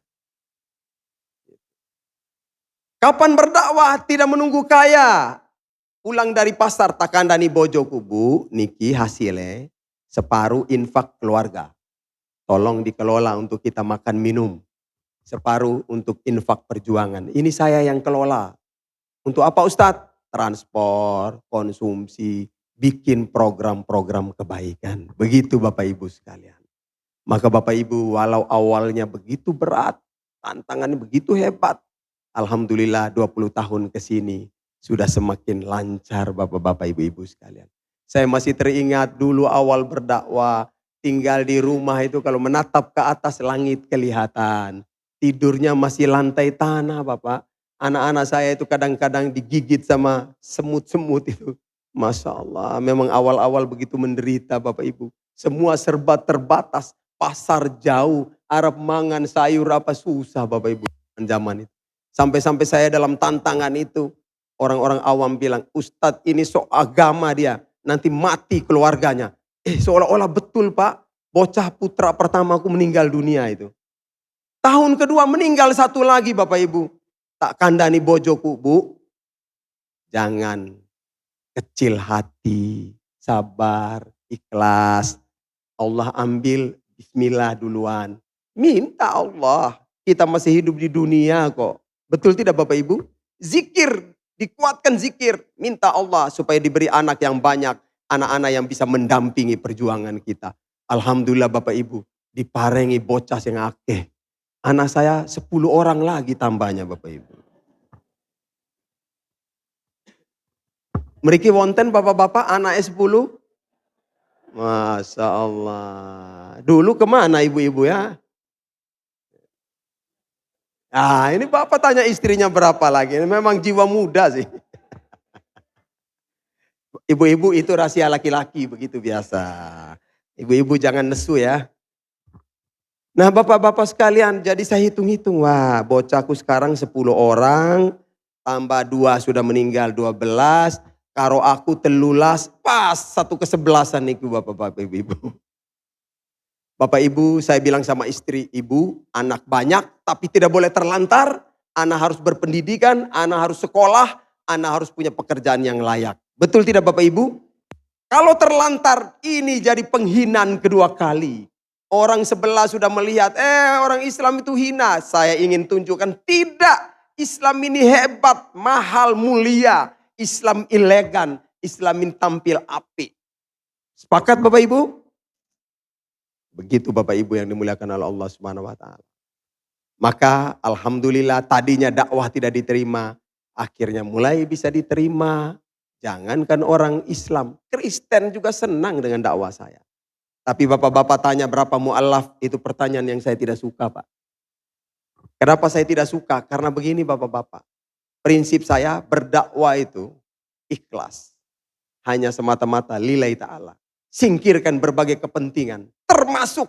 Kapan berdakwah tidak menunggu kaya. Pulang dari pasar takandani bojo kubu, niki hasilnya separuh infak keluarga. Tolong dikelola untuk kita makan minum. Separuh untuk infak perjuangan. Ini saya yang kelola. Untuk apa Ustadz? Transport, konsumsi, bikin program-program kebaikan. Begitu Bapak Ibu sekalian. Maka Bapak Ibu walau awalnya begitu berat, tantangannya begitu hebat. Alhamdulillah 20 tahun ke sini sudah semakin lancar Bapak-Bapak Ibu-Ibu sekalian. Saya masih teringat dulu awal berdakwah, tinggal di rumah itu kalau menatap ke atas langit kelihatan. Tidurnya masih lantai tanah Bapak. Anak-anak saya itu kadang-kadang digigit sama semut-semut itu. Masya Allah, memang awal-awal begitu menderita Bapak Ibu. Semua serba terbatas, pasar jauh, Arab mangan sayur apa susah Bapak Ibu zaman itu. Sampai-sampai saya dalam tantangan itu, orang-orang awam bilang, Ustadz ini sok agama dia, nanti mati keluarganya. Seolah-olah betul Pak, bocah putra pertamaku meninggal dunia itu. Tahun kedua meninggal satu lagi Bapak Ibu. Tak kandani bojoku Bu, jangan kecil hati, sabar, ikhlas. Allah ambil, bismillah duluan. Minta Allah, kita masih hidup di dunia kok. Betul tidak Bapak Ibu? Zikir, dikuatkan zikir. Minta Allah supaya diberi anak yang banyak. Anak-anak yang bisa mendampingi perjuangan kita. Alhamdulillah Bapak Ibu, diparengi bocah yang akeh. Anak saya 10 orang lagi tambahnya Bapak Ibu. Mereka wonten bapak-bapak anak 10. Masya Allah. Dulu kemana ibu-ibu ya? Ah ini bapak tanya istrinya berapa lagi. Memang jiwa muda sih. Ibu-ibu itu rahasia laki-laki begitu biasa. Ibu-ibu jangan nesu ya. Nah bapak-bapak sekalian, jadi saya hitung-hitung, wah bocahku sekarang 10 orang, tambah 2 sudah meninggal 12, karo aku 13, pas 1/11 niku bapak-bapak ibu-ibu. Bapak ibu saya bilang sama istri, ibu anak banyak tapi tidak boleh terlantar, anak harus berpendidikan, anak harus sekolah, anak harus punya pekerjaan yang layak. Betul tidak bapak ibu? Kalau terlantar ini jadi penghinaan kedua kali. Orang sebelah sudah melihat, orang Islam itu hina. Saya ingin tunjukkan, tidak. Islam ini hebat, mahal, mulia. Islam elegan, Islam ini tampil apik. Sepakat Bapak Ibu? Begitu Bapak Ibu yang dimuliakan oleh Allah Subhanahu wa taala. Maka alhamdulillah tadinya dakwah tidak diterima, akhirnya mulai bisa diterima. Jangankan orang Islam, Kristen juga senang dengan dakwah saya. Tapi bapak-bapak tanya berapa mu'alaf, itu pertanyaan yang saya tidak suka, Pak. Kenapa saya tidak suka? Karena begini bapak-bapak. Prinsip saya berdakwah itu ikhlas. Hanya semata-mata lillahi ta'ala. Singkirkan berbagai kepentingan. Termasuk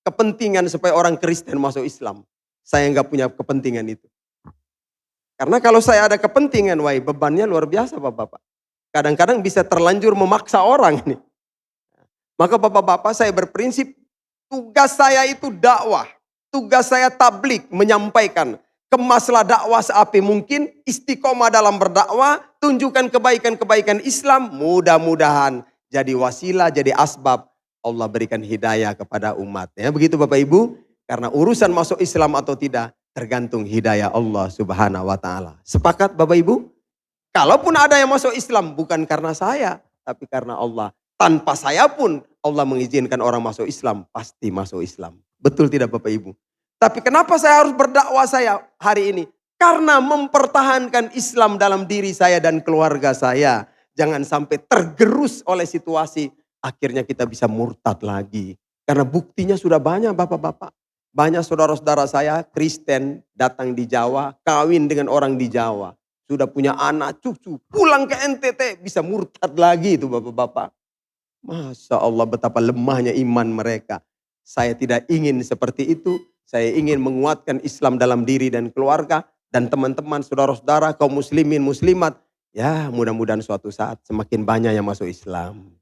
kepentingan supaya orang Kristen masuk Islam. Saya nggak punya kepentingan itu. Karena kalau saya ada kepentingan, wah bebannya luar biasa bapak-bapak. Kadang-kadang bisa terlanjur memaksa orang ini. Maka bapak-bapak saya berprinsip, tugas saya itu dakwah. Tugas saya tablik, menyampaikan. Kemaslah dakwah seapi mungkin, istiqomah dalam berdakwah, tunjukkan kebaikan-kebaikan Islam, mudah-mudahan jadi wasilah, jadi asbab Allah berikan hidayah kepada umatnya. Begitu Bapak Ibu, karena urusan masuk Islam atau tidak, tergantung hidayah Allah Subhanahu wa Ta'ala. Sepakat Bapak Ibu? Kalaupun ada yang masuk Islam, bukan karena saya, tapi karena Allah. Tanpa saya pun Allah mengizinkan orang masuk Islam, pasti masuk Islam. Betul tidak Bapak Ibu? Tapi kenapa saya harus berdakwah saya hari ini? Karena mempertahankan Islam dalam diri saya dan keluarga saya. Jangan sampai tergerus oleh situasi, akhirnya kita bisa murtad lagi. Karena buktinya sudah banyak bapak-bapak. Banyak saudara-saudara saya Kristen datang di Jawa, kawin dengan orang di Jawa. Sudah punya anak, cucu, pulang ke NTT bisa murtad lagi itu bapak-bapak. Masya Allah betapa lemahnya iman mereka. Saya tidak ingin seperti itu. Saya ingin menguatkan Islam dalam diri dan keluarga. Dan teman-teman, saudara-saudara, kaum muslimin, muslimat. Ya mudah-mudahan suatu saat semakin banyak yang masuk Islam.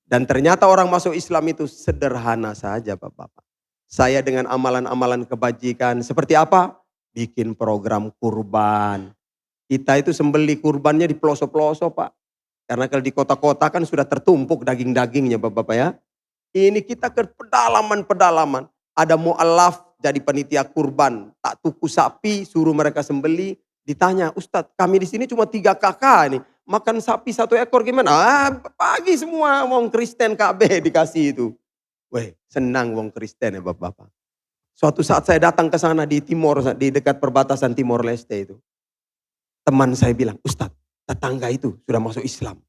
Dan ternyata orang masuk Islam itu sederhana saja bapak-bapak. Saya dengan amalan-amalan kebajikan seperti apa? Bikin program kurban. Kita itu sembeli kurbannya di pelosok-pelosok Pak. Karena kalau di kota-kota kan sudah tertumpuk daging-dagingnya bapak-bapak ya. Ini kita ke pedalaman-pedalaman. Ada mu'alaf jadi panitia kurban. Tak tuku sapi suruh mereka sembeli. Ditanya, Ustadz kami di sini cuma 3 kakak nih. Makan sapi 1 ekor gimana? Pagi semua wong Kristen KB dikasih itu. Weh senang wong Kristen ya bapak-bapak. Suatu saat saya datang ke sana di Timor, di dekat perbatasan Timor Leste itu. Teman saya bilang, Ustadz tetangga itu sudah masuk Islam.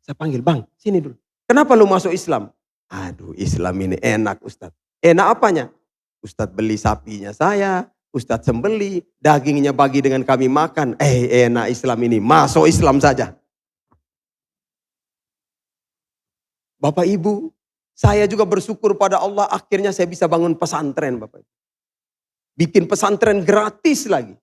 Saya panggil, bang sini dulu. Kenapa lu masuk Islam? Aduh Islam ini enak Ustadz. Enak apanya? Ustadz beli sapinya saya, Ustadz sembeli, dagingnya bagi dengan kami makan. Enak Islam ini, masuk Islam saja. Bapak Ibu, saya juga bersyukur pada Allah akhirnya saya bisa bangun pesantren Bapak Ibu. Bikin pesantren gratis lagi.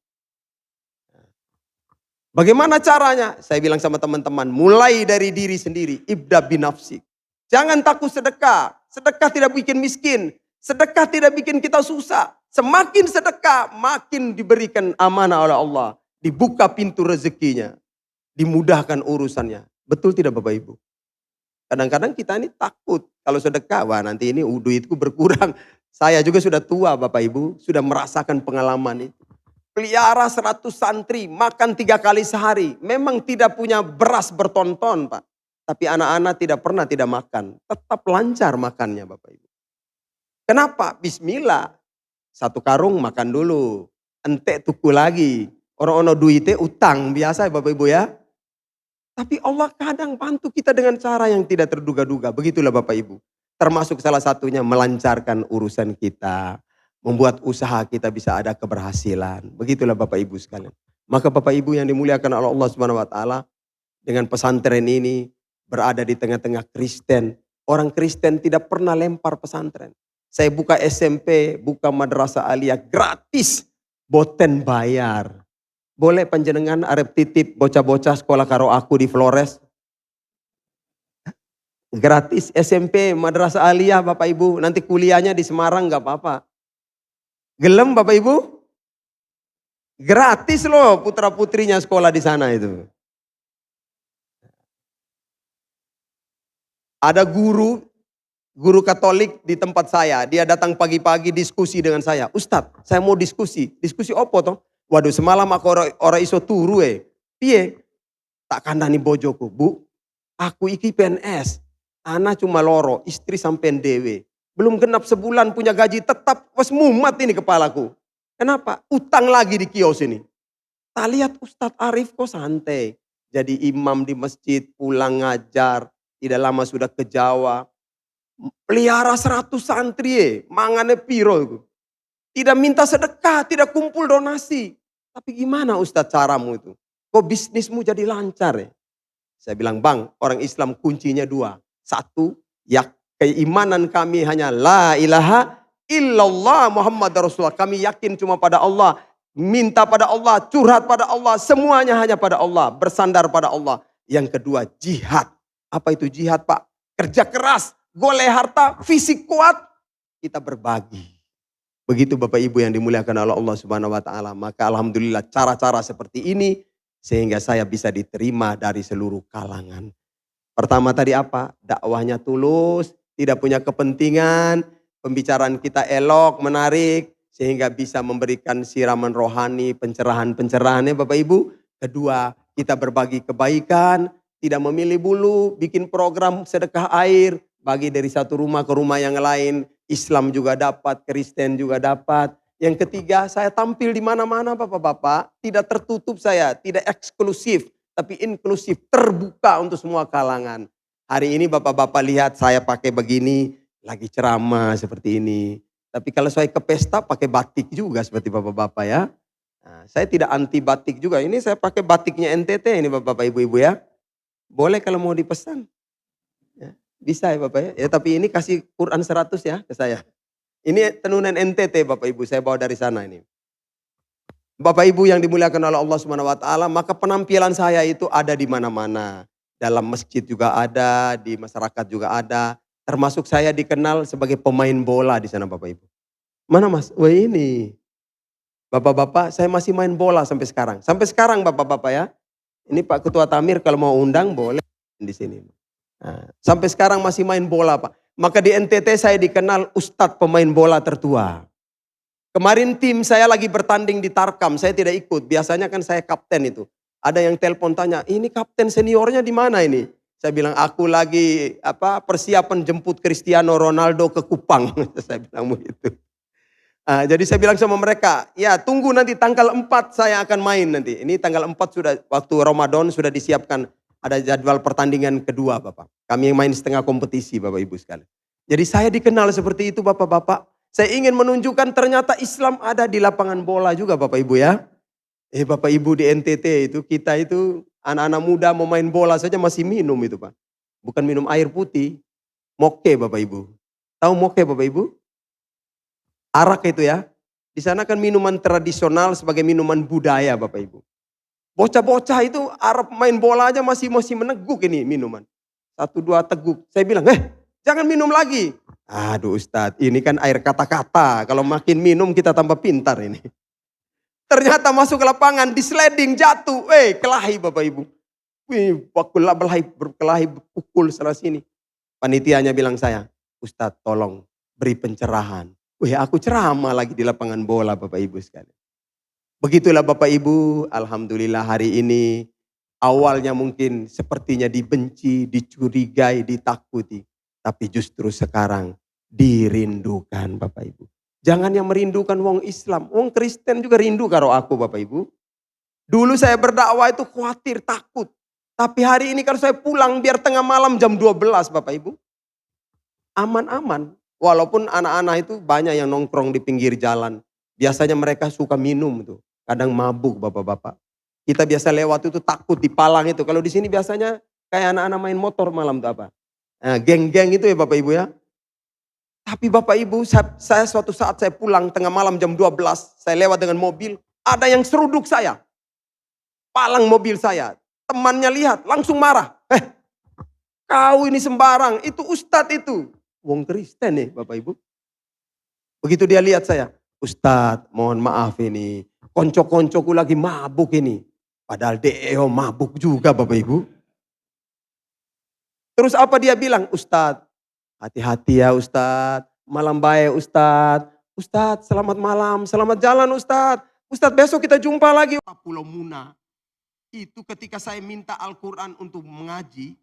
Bagaimana caranya? Saya bilang sama teman-teman, mulai dari diri sendiri, ibda binafsik. Jangan takut sedekah. Sedekah tidak bikin miskin. Sedekah tidak bikin kita susah. Semakin sedekah, makin diberikan amanah oleh Allah. Dibuka pintu rezekinya. Dimudahkan urusannya. Betul tidak Bapak Ibu? Kadang-kadang kita ini takut. Kalau sedekah, wah nanti ini duitku berkurang. Saya juga sudah tua Bapak Ibu. Sudah merasakan pengalaman itu. Pelihara 100 santri, makan 3 kali sehari. Memang tidak punya beras berton-ton Pak. Tapi anak-anak tidak pernah tidak makan. Tetap lancar makannya Bapak Ibu. Kenapa? Bismillah. 1 karung makan dulu. Entek tuku lagi. Orang-orang duitnya utang biasa Bapak Ibu ya. Tapi Allah kadang bantu kita dengan cara yang tidak terduga-duga. Begitulah Bapak Ibu. Termasuk salah satunya melancarkan urusan kita. Membuat usaha kita bisa ada keberhasilan. Begitulah Bapak Ibu sekalian. Maka Bapak Ibu yang dimuliakan oleh Allah Subhanahu wa Ta'ala. Dengan pesantren ini berada di tengah-tengah Kristen. Orang Kristen tidak pernah lempar pesantren. Saya buka SMP, buka madrasah aliyah gratis. Boten bayar. Boleh panjenengan arep titip bocah-bocah sekolah karo aku di Flores? Gratis SMP, madrasah aliyah Bapak Ibu. Nanti kuliahnya di Semarang gak apa-apa. Gelem Bapak Ibu? Gratis loh putra putrinya sekolah di sana itu. Ada guru Katolik di tempat saya. Dia datang pagi-pagi diskusi dengan saya. Ustadz saya mau diskusi. Diskusi opo toh? Waduh semalam aku orang iso turu piye? Tak kandani bojoku. Bu, aku iki PNS. Anak cuma loro, istri sampean dewe. Belum genap sebulan punya gaji tetap, wes mumat ini kepalaku. Kenapa? Utang lagi di kios ini. Tak lihat Ustadz Arif kok santai. jadi imam di masjid, pulang ngajar, tidak lama sudah ke Jawa. Pelihara 100 santri, mangane piro itu. Tidak minta sedekah, tidak kumpul donasi. Tapi gimana Ustadz caramu itu? Kok bisnismu jadi lancar ya? Saya bilang, Bang, orang Islam kuncinya 2. 1, ya keimanan kami hanya la ilaha illallah Muhammad Rasulullah. Kami yakin cuma pada Allah. Minta pada Allah, curhat pada Allah. Semuanya hanya pada Allah. Bersandar pada Allah. Yang kedua, jihad. Apa itu jihad, Pak? Kerja keras, goleh harta, fisik kuat. Kita berbagi. Begitu Bapak Ibu yang dimuliakan oleh Allah Subhanahu wa taala. Maka alhamdulillah cara-cara seperti ini sehingga saya bisa diterima dari seluruh kalangan. Pertama tadi apa? Dakwahnya tulus, tidak punya kepentingan, pembicaraan kita elok, menarik sehingga bisa memberikan siraman rohani, pencerahan-pencerahan ya Bapak Ibu. Kedua, kita berbagi kebaikan, tidak memilih bulu, bikin program sedekah air, bagi dari satu rumah ke rumah yang lain. Islam juga dapat, Kristen juga dapat. Yang ketiga, saya tampil di mana-mana Bapak-bapak. Tidak tertutup saya, tidak eksklusif, tapi inklusif, terbuka untuk semua kalangan. Hari ini Bapak-bapak lihat saya pakai begini, lagi ceramah seperti ini. Tapi kalau saya ke pesta pakai batik juga seperti Bapak-bapak ya. Nah, saya tidak anti batik juga. Ini saya pakai batiknya NTT ini Bapak-bapak Ibu-Ibu ya. Boleh kalau mau dipesan. Ya, bisa ya Bapak ya. Ya tapi ini kasih Quran 100 ya ke saya. Ini tenunan NTT Bapak Ibu, saya bawa dari sana ini. Bapak Ibu yang dimuliakan oleh Allah Subhanahu wa taala, maka penampilan saya itu ada di mana-mana. Dalam masjid juga ada, di masyarakat juga ada. Termasuk saya dikenal sebagai pemain bola di sana Bapak Ibu. Mana Mas? Wah ini. Bapak-bapak, saya masih main bola sampai sekarang. Sampai sekarang Bapak-bapak ya. Ini Pak Ketua Tamir kalau mau undang boleh di sini. Nah, sampai sekarang masih main bola Pak. Maka di NTT saya dikenal Ustadz pemain bola tertua. Kemarin tim saya lagi bertanding di Tarkam, saya tidak ikut. Biasanya kan saya kapten itu. Ada yang telepon tanya, ini kapten seniornya di mana ini? Saya bilang, aku lagi persiapan jemput Cristiano Ronaldo ke Kupang. Saya bilang begitu. Jadi saya bilang sama mereka, ya tunggu nanti tanggal 4 saya akan main nanti. Ini tanggal 4 sudah, waktu Ramadan sudah disiapkan. Ada jadwal pertandingan kedua Bapak. Kami yang main setengah kompetisi Bapak Ibu sekalian. Jadi saya dikenal seperti itu Bapak-bapak. Saya ingin menunjukkan ternyata Islam ada di lapangan bola juga Bapak Ibu ya. Bapak Ibu di NTT itu kita itu anak-anak muda mau main bola saja masih minum itu Pak. Bukan minum air putih. Moke Bapak Ibu. Tahu moke Bapak Ibu? Arak itu ya. Di sana kan minuman tradisional sebagai minuman budaya Bapak Ibu. Bocah-bocah itu Arab main bola aja masih meneguk ini minuman. 1, 2 teguk. Saya bilang, jangan minum lagi. Aduh Ustadz, ini kan air kata-kata. Kalau makin minum kita tambah pintar ini. Ternyata masuk ke lapangan, di sliding jatuh. Kelahi Bapak Ibu. Berkelahi pukul salah sini. Panitianya bilang saya, Ustadz tolong beri pencerahan. Aku ceramah lagi di lapangan bola Bapak Ibu sekalian. Begitulah Bapak Ibu, alhamdulillah hari ini awalnya mungkin sepertinya dibenci, dicurigai, ditakuti. Tapi justru sekarang dirindukan Bapak Ibu. Jangan yang merindukan wong Islam, wong Kristen juga rindu karo aku Bapak Ibu. Dulu saya berdakwah itu khawatir, takut. Tapi hari ini kalau saya pulang biar tengah malam jam 12 Bapak Ibu. Aman-aman. Walaupun anak-anak itu banyak yang nongkrong di pinggir jalan. Biasanya mereka suka minum tuh. Kadang mabuk Bapak-bapak. Kita biasa lewat itu takut di palang itu. Kalau di sini biasanya kayak anak-anak main motor malam tuh apa. Nah, geng-geng itu ya Bapak Ibu ya. Tapi Bapak Ibu, saya suatu saat saya pulang tengah malam jam 12. Saya lewat dengan mobil. Ada yang seruduk saya. Palang mobil saya. Temannya lihat langsung marah. Kau ini sembarang. Itu Ustadz itu. Wong Kristen nih Bapak Ibu. Begitu dia lihat saya. Ustadz mohon maaf ini. Konco-koncoku lagi mabuk ini. Padahal DEO mabuk juga Bapak Ibu. Terus apa dia bilang? Ustadz, hati-hati ya Ustadz. Malam baik Ustadz. Ustadz selamat malam, selamat jalan Ustadz. Ustadz besok kita jumpa lagi. Pulau Muna. Itu ketika saya minta Al-Quran untuk mengaji.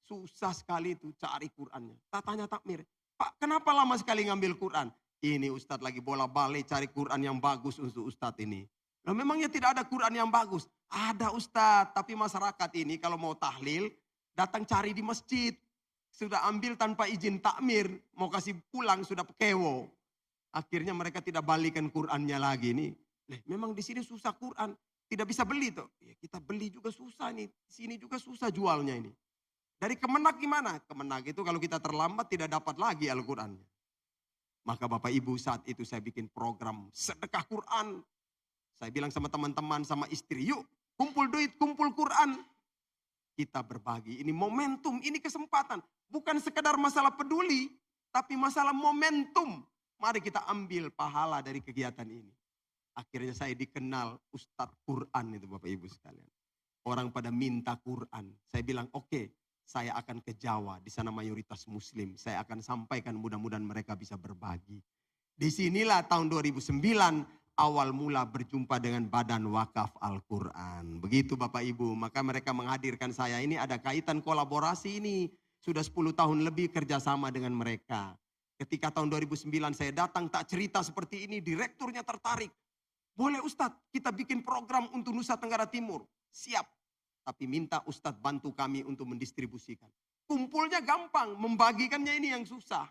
Susah sekali itu cari Qurannya. Tanya takmir. Pak kenapa lama sekali ngambil Quran? Ini Ustadz lagi bola balik cari Quran yang bagus untuk Ustadz ini. Nah, memangnya tidak ada Quran yang bagus? Ada Ustadz, tapi masyarakat ini kalau mau tahlil, datang cari di masjid. Sudah ambil tanpa izin takmir, mau kasih pulang sudah pekewo. Akhirnya mereka tidak balikan Qurannya lagi nih. Memang di sini susah Quran, tidak bisa beli tuh. Ya, kita beli juga susah nih, di sini juga susah jualnya ini. Dari Kemenak gimana? Kemenak itu kalau kita terlambat tidak dapat lagi Al-Qurannya. Maka Bapak Ibu saat itu saya bikin program sedekah Quran. Saya bilang sama teman-teman, sama istri, yuk kumpul duit, kumpul Quran. Kita berbagi, ini momentum, ini kesempatan. Bukan sekedar masalah peduli, tapi masalah momentum. Mari kita ambil pahala dari kegiatan ini. Akhirnya saya dikenal Ustadz Quran itu Bapak Ibu sekalian. Orang pada minta Quran. Saya bilang oke, saya akan ke Jawa, di sana mayoritas Muslim. Saya akan sampaikan, mudah-mudahan mereka bisa berbagi. Disinilah tahun 2009 awal mula berjumpa dengan Badan Wakaf Al-Quran. Begitu Bapak Ibu, maka mereka menghadirkan saya. Ini ada kaitan kolaborasi ini. Sudah 10 tahun lebih kerjasama dengan mereka. Ketika tahun 2009 saya datang tak cerita seperti ini, direkturnya tertarik. Boleh Ustadz, kita bikin program untuk Nusa Tenggara Timur. Siap. Tapi minta Ustadz bantu kami untuk mendistribusikan. Kumpulnya gampang, membagikannya ini yang susah.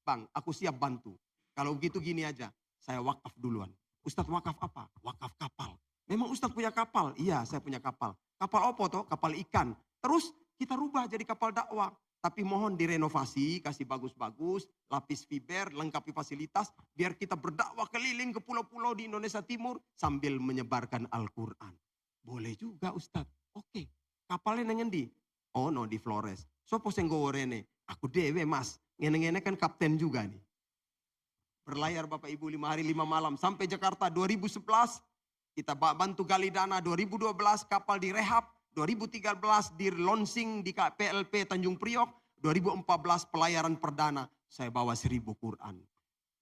Bang, aku siap bantu. Kalau begitu gini aja, saya wakaf duluan. Ustadz wakaf apa? Wakaf kapal. Memang Ustadz punya kapal? Iya, saya punya kapal. Kapal apa toh? Kapal ikan. Terus kita rubah jadi kapal dakwah. Tapi mohon direnovasi, kasih bagus-bagus, lapis fiber, lengkapi fasilitas. Biar kita berdakwah keliling ke pulau-pulau di Indonesia Timur sambil menyebarkan Al-Quran. Boleh juga Ustadz. Oke, kapalnya ngendi? Oh no, di Flores. Sopo sing nggowo rene? Aku dewe mas. Ngene-ngene kan kapten juga nih. Berlayar Bapak Ibu 5 hari 5 malam sampai Jakarta 2011. Kita bantu gali dana 2012 kapal direhab. 2013 di launching di PLP Tanjung Priok. 2014 pelayaran perdana. Saya bawa 1000 Quran.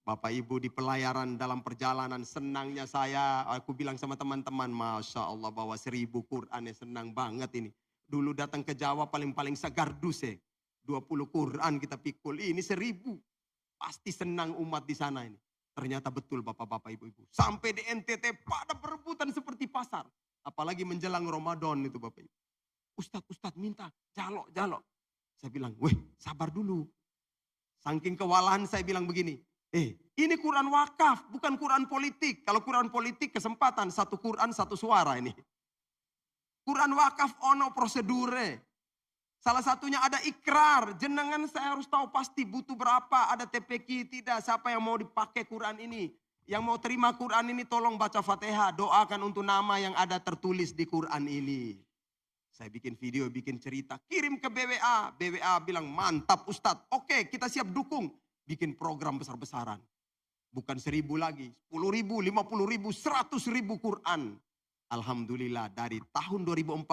Bapak Ibu di pelayaran dalam perjalanan senangnya saya, aku bilang sama teman-teman, Masya Allah bawa 1000 Quran ya senang banget ini. Dulu datang ke Jawa paling-paling segardus ya. 20 Quran kita pikul, ini 1000. Pasti senang umat di sana ini. Ternyata betul bapak-bapak ibu-ibu. Sampai di NTT pada berebutan seperti pasar. Apalagi menjelang Ramadan itu Bapak Ibu. Ustadz minta, jalok. Saya bilang, weh sabar dulu. Saking kewalahan saya bilang begini. Ini Quran wakaf, bukan Quran politik. Kalau Quran politik kesempatan, satu Quran satu suara ini. Quran wakaf ono prosedure. Salah satunya ada ikrar. Jenengan saya harus tahu pasti butuh berapa. Ada TPQ tidak, siapa yang mau dipakai Quran ini. Yang mau terima Quran ini tolong baca Fatihah. Doakan untuk nama yang ada tertulis di Quran ini. Saya bikin video, bikin cerita. Kirim ke BWA. BWA bilang mantap Ustadz. Oke kita siap dukung. Bikin program besar-besaran. Bukan 1000 lagi, 10.000, 50.000, 100.000 Quran. Alhamdulillah dari tahun 2014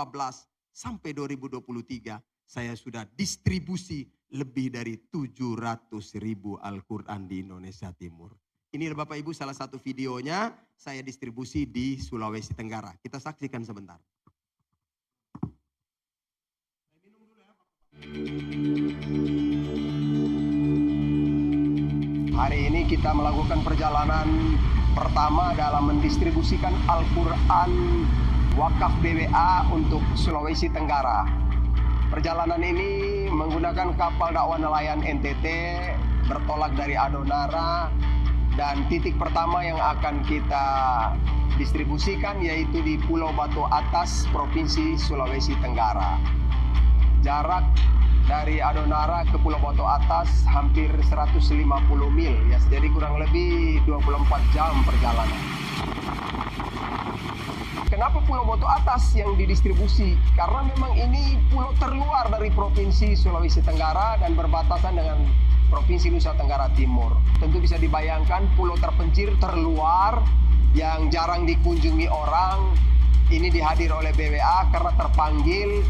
sampai 2023 saya sudah distribusi lebih dari 700.000 Al-Quran di Indonesia Timur. Ini Bapak Ibu salah satu videonya saya distribusi di Sulawesi Tenggara. Kita saksikan sebentar. Hari ini kita melakukan perjalanan pertama dalam mendistribusikan Al-Quran wakaf BWA untuk Sulawesi Tenggara. Perjalanan ini menggunakan kapal dakwah nelayan NTT bertolak dari Adonara dan titik pertama yang akan kita distribusikan yaitu di Pulau Batu Atas, Provinsi Sulawesi Tenggara. Jarak dari Adonara ke Pulau Batu Atas hampir 150 mil ya, jadi kurang lebih 24 jam perjalanan. Kenapa Pulau Batu Atas yang didistribusi? Karena memang ini pulau terluar dari Provinsi Sulawesi Tenggara dan berbatasan dengan Provinsi Nusa Tenggara Timur. Tentu bisa dibayangkan pulau terpencil terluar yang jarang dikunjungi orang. Ini dihadir oleh BWA karena terpanggil.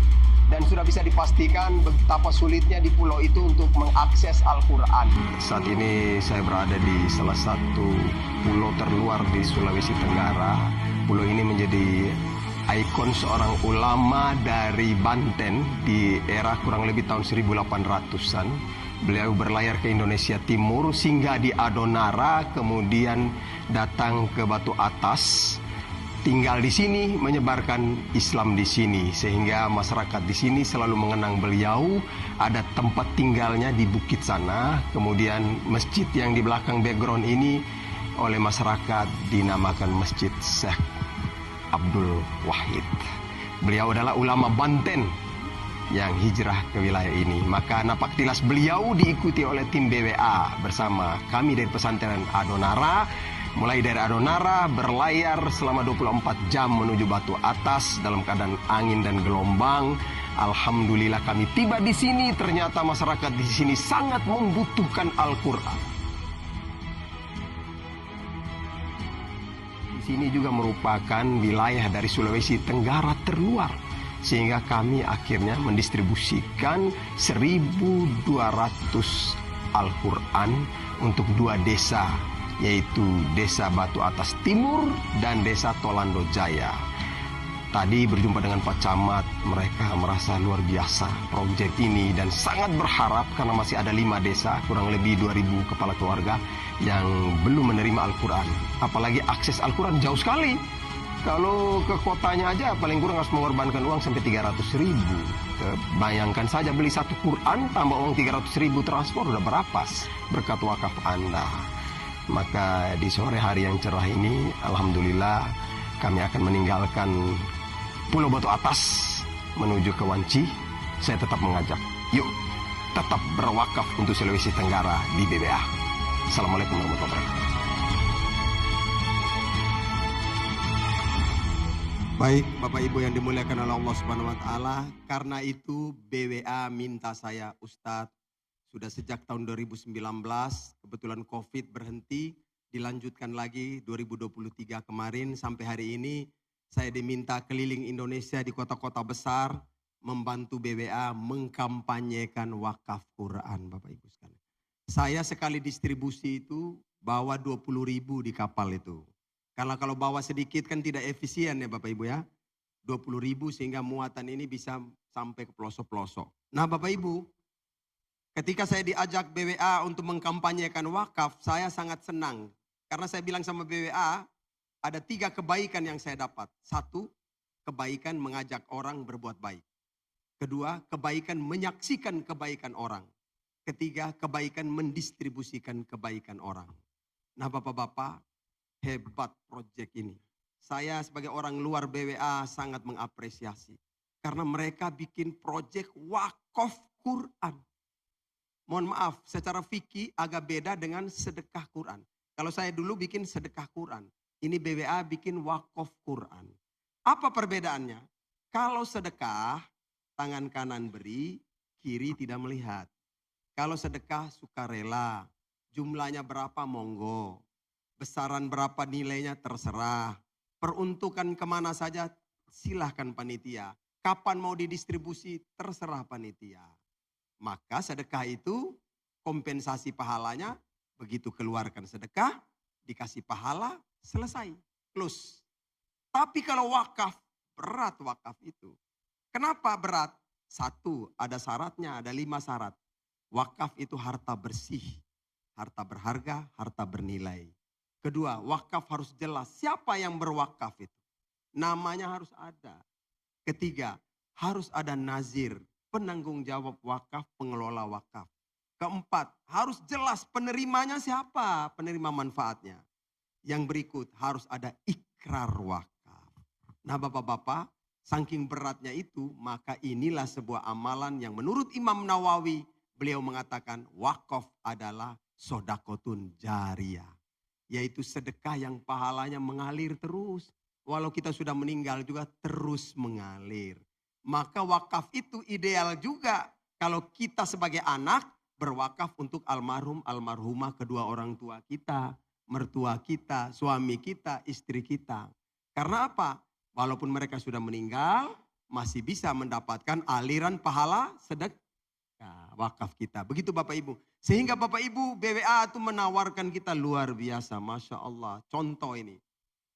Dan sudah bisa dipastikan betapa sulitnya di pulau itu untuk mengakses Al-Quran. Saat ini saya berada di salah satu pulau terluar di Sulawesi Tenggara. Pulau ini menjadi ikon seorang ulama dari Banten di era kurang lebih tahun 1800-an. Beliau berlayar ke Indonesia Timur, singgah di Adonara, kemudian datang ke Batu Atas. tinggal di sini, menyebarkan Islam di sini, sehingga masyarakat di sini selalu mengenang beliau. Ada tempat tinggalnya di bukit sana, kemudian masjid yang di belakang background ini oleh masyarakat dinamakan Masjid Syekh Abdul Wahid. Beliau adalah ulama Banten yang hijrah ke wilayah ini. Maka napak tilas beliau diikuti oleh tim BWA bersama kami dari pesantren Adonara. Mulai dari Adonara berlayar selama 24 jam menuju Batu Atas dalam keadaan angin dan gelombang. Alhamdulillah kami tiba di sini, ternyata masyarakat di sini sangat membutuhkan Al-Quran. Di sini juga merupakan wilayah dari Sulawesi Tenggara terluar, sehingga kami akhirnya mendistribusikan 1.200 Al-Quran untuk 2 desa, yaitu Desa Batu Atas Timur dan Desa Tolando Jaya. Tadi berjumpa dengan Pak Camat, mereka merasa luar biasa proyek ini dan sangat berharap karena masih ada 5 desa, kurang lebih 2.000 kepala keluarga yang belum menerima Al-Quran. Apalagi akses Al-Quran jauh sekali. Kalau ke kotanya aja paling kurang harus mengorbankan uang sampai 300.000. Bayangkan saja beli 1 Quran tambah uang 300.000 transport udah berapa berkat wakaf Anda. Maka di sore hari yang cerah ini, alhamdulillah kami akan meninggalkan Pulau Batu Atas menuju ke Wanci. Saya tetap mengajak, yuk tetap berwakaf untuk Sulawesi Tenggara di BBA. Assalamualaikum warahmatullahi wabarakatuh. Baik, Bapak Ibu yang dimuliakan oleh Allah Subhanahu wa taala, karena itu BWA minta saya, Ustadz, sudah sejak tahun 2019, kebetulan COVID berhenti, dilanjutkan lagi 2023 kemarin sampai hari ini, saya diminta keliling Indonesia di kota-kota besar, membantu BWA mengkampanyekan wakaf Quran, Bapak Ibu sekalian. Saya sekali distribusi itu bawa 20.000 di kapal itu. Karena kalau bawa sedikit kan tidak efisien ya Bapak Ibu ya. 20.000 sehingga muatan ini bisa sampai ke pelosok-pelosok. Nah Bapak Ibu, ketika saya diajak BWA untuk mengkampanyekan wakaf, saya sangat senang. Karena saya bilang sama BWA, ada 3 kebaikan yang saya dapat. 1, kebaikan mengajak orang berbuat baik. 2, kebaikan menyaksikan kebaikan orang. 3, kebaikan mendistribusikan kebaikan orang. Nah Bapak-Bapak, hebat proyek ini. Saya sebagai orang luar BWA sangat mengapresiasi. Karena mereka bikin proyek wakaf Quran. Mohon maaf, secara fikih agak beda dengan sedekah Quran. Kalau saya dulu bikin sedekah Quran, ini BWA bikin wakaf Quran. Apa perbedaannya? Kalau sedekah, tangan kanan beri, kiri tidak melihat. Kalau sedekah sukarela, jumlahnya berapa monggo. Besaran berapa nilainya terserah. Peruntukan kemana saja silahkan panitia. Kapan mau didistribusi terserah panitia. Maka sedekah itu kompensasi pahalanya, begitu keluarkan sedekah, dikasih pahala, selesai, close. Tapi kalau wakaf, berat wakaf itu. Kenapa berat? 1, ada syaratnya, ada 5 syarat. Wakaf itu harta bersih, harta berharga, harta bernilai. 2, wakaf harus jelas siapa yang berwakaf itu. Namanya harus ada. 3, harus ada nazir, penanggung jawab wakaf, pengelola wakaf. 4, harus jelas penerimanya siapa, penerima manfaatnya. Yang berikut, harus ada ikrar wakaf. Nah Bapak-Bapak, saking beratnya itu, maka inilah sebuah amalan yang menurut Imam Nawawi, beliau mengatakan wakaf adalah sodakotun jariyah. Yaitu sedekah yang pahalanya mengalir terus. Walau kita sudah meninggal juga terus mengalir. Maka wakaf itu ideal juga kalau kita sebagai anak berwakaf untuk almarhum, almarhumah kedua orang tua kita, mertua kita, suami kita, istri kita. Karena apa? Walaupun mereka sudah meninggal, masih bisa mendapatkan aliran pahala sedekah wakaf kita. Begitu Bapak Ibu. Sehingga Bapak Ibu BWA itu menawarkan kita luar biasa. Masya Allah. Contoh ini.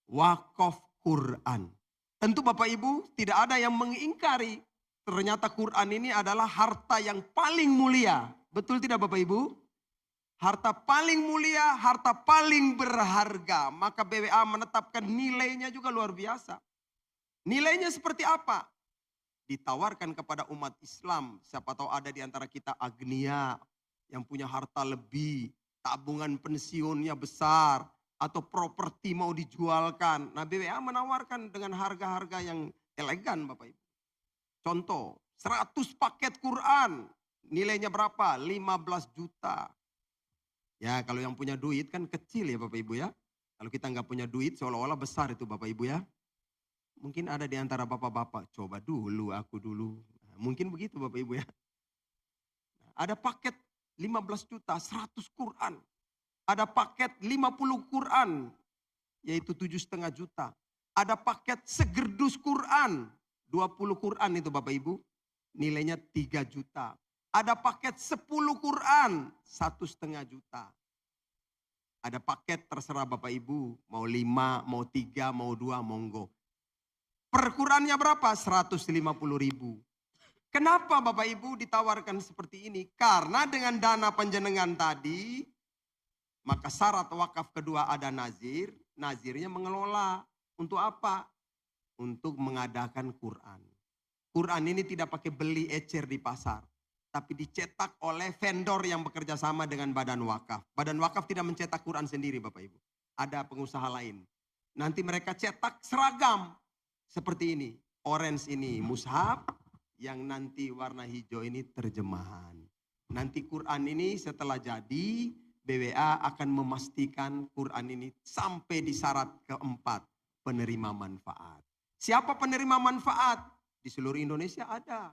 Wakaf Quran. Tentu Bapak Ibu tidak ada yang mengingkari. Ternyata Quran ini adalah harta yang paling mulia. Betul tidak Bapak Ibu? Harta paling mulia, harta paling berharga. Maka BWA menetapkan nilainya juga luar biasa. Nilainya seperti apa? Ditawarkan kepada umat Islam. Siapa tahu ada di antara kita agnia yang punya harta lebih, tabungan pensiunnya besar, atau properti mau dijualkan. Nah, BWA menawarkan dengan harga-harga yang elegan, Bapak Ibu. Contoh, 100 paket Quran, nilainya berapa? 15 juta. Ya, kalau yang punya duit kan kecil ya Bapak Ibu ya. Kalau kita nggak punya duit seolah-olah besar itu Bapak Ibu ya. Mungkin ada di antara bapak-bapak, coba dulu, aku dulu. Nah, mungkin begitu Bapak Ibu ya. Ada paket 15 juta, 100 Quran. Ada paket 50 Quran, yaitu 7,5 juta. Ada paket segerdus Quran, 20 Quran itu Bapak Ibu, nilainya 3 juta. Ada paket 10 Quran, 1,5 juta. Ada paket terserah Bapak Ibu, mau 5, mau 3, mau 2, monggo. Per Qurannya berapa? 150.000. Kenapa Bapak Ibu ditawarkan seperti ini? Karena dengan dana panjenengan tadi, maka syarat wakaf kedua ada nazir. Nazirnya mengelola. Untuk apa? Untuk mengadakan Quran. Quran ini tidak pakai beli ecer di pasar. Tapi dicetak oleh vendor yang bekerja sama dengan badan wakaf. Badan wakaf tidak mencetak Quran sendiri Bapak Ibu. Ada pengusaha lain. Nanti mereka cetak seragam. Seperti ini. Orange ini mushaf. Yang nanti warna hijau ini terjemahan. Nanti Quran ini setelah jadi, BWA akan memastikan Quran ini sampai di syarat keempat. Penerima manfaat. Siapa penerima manfaat? Di seluruh Indonesia ada.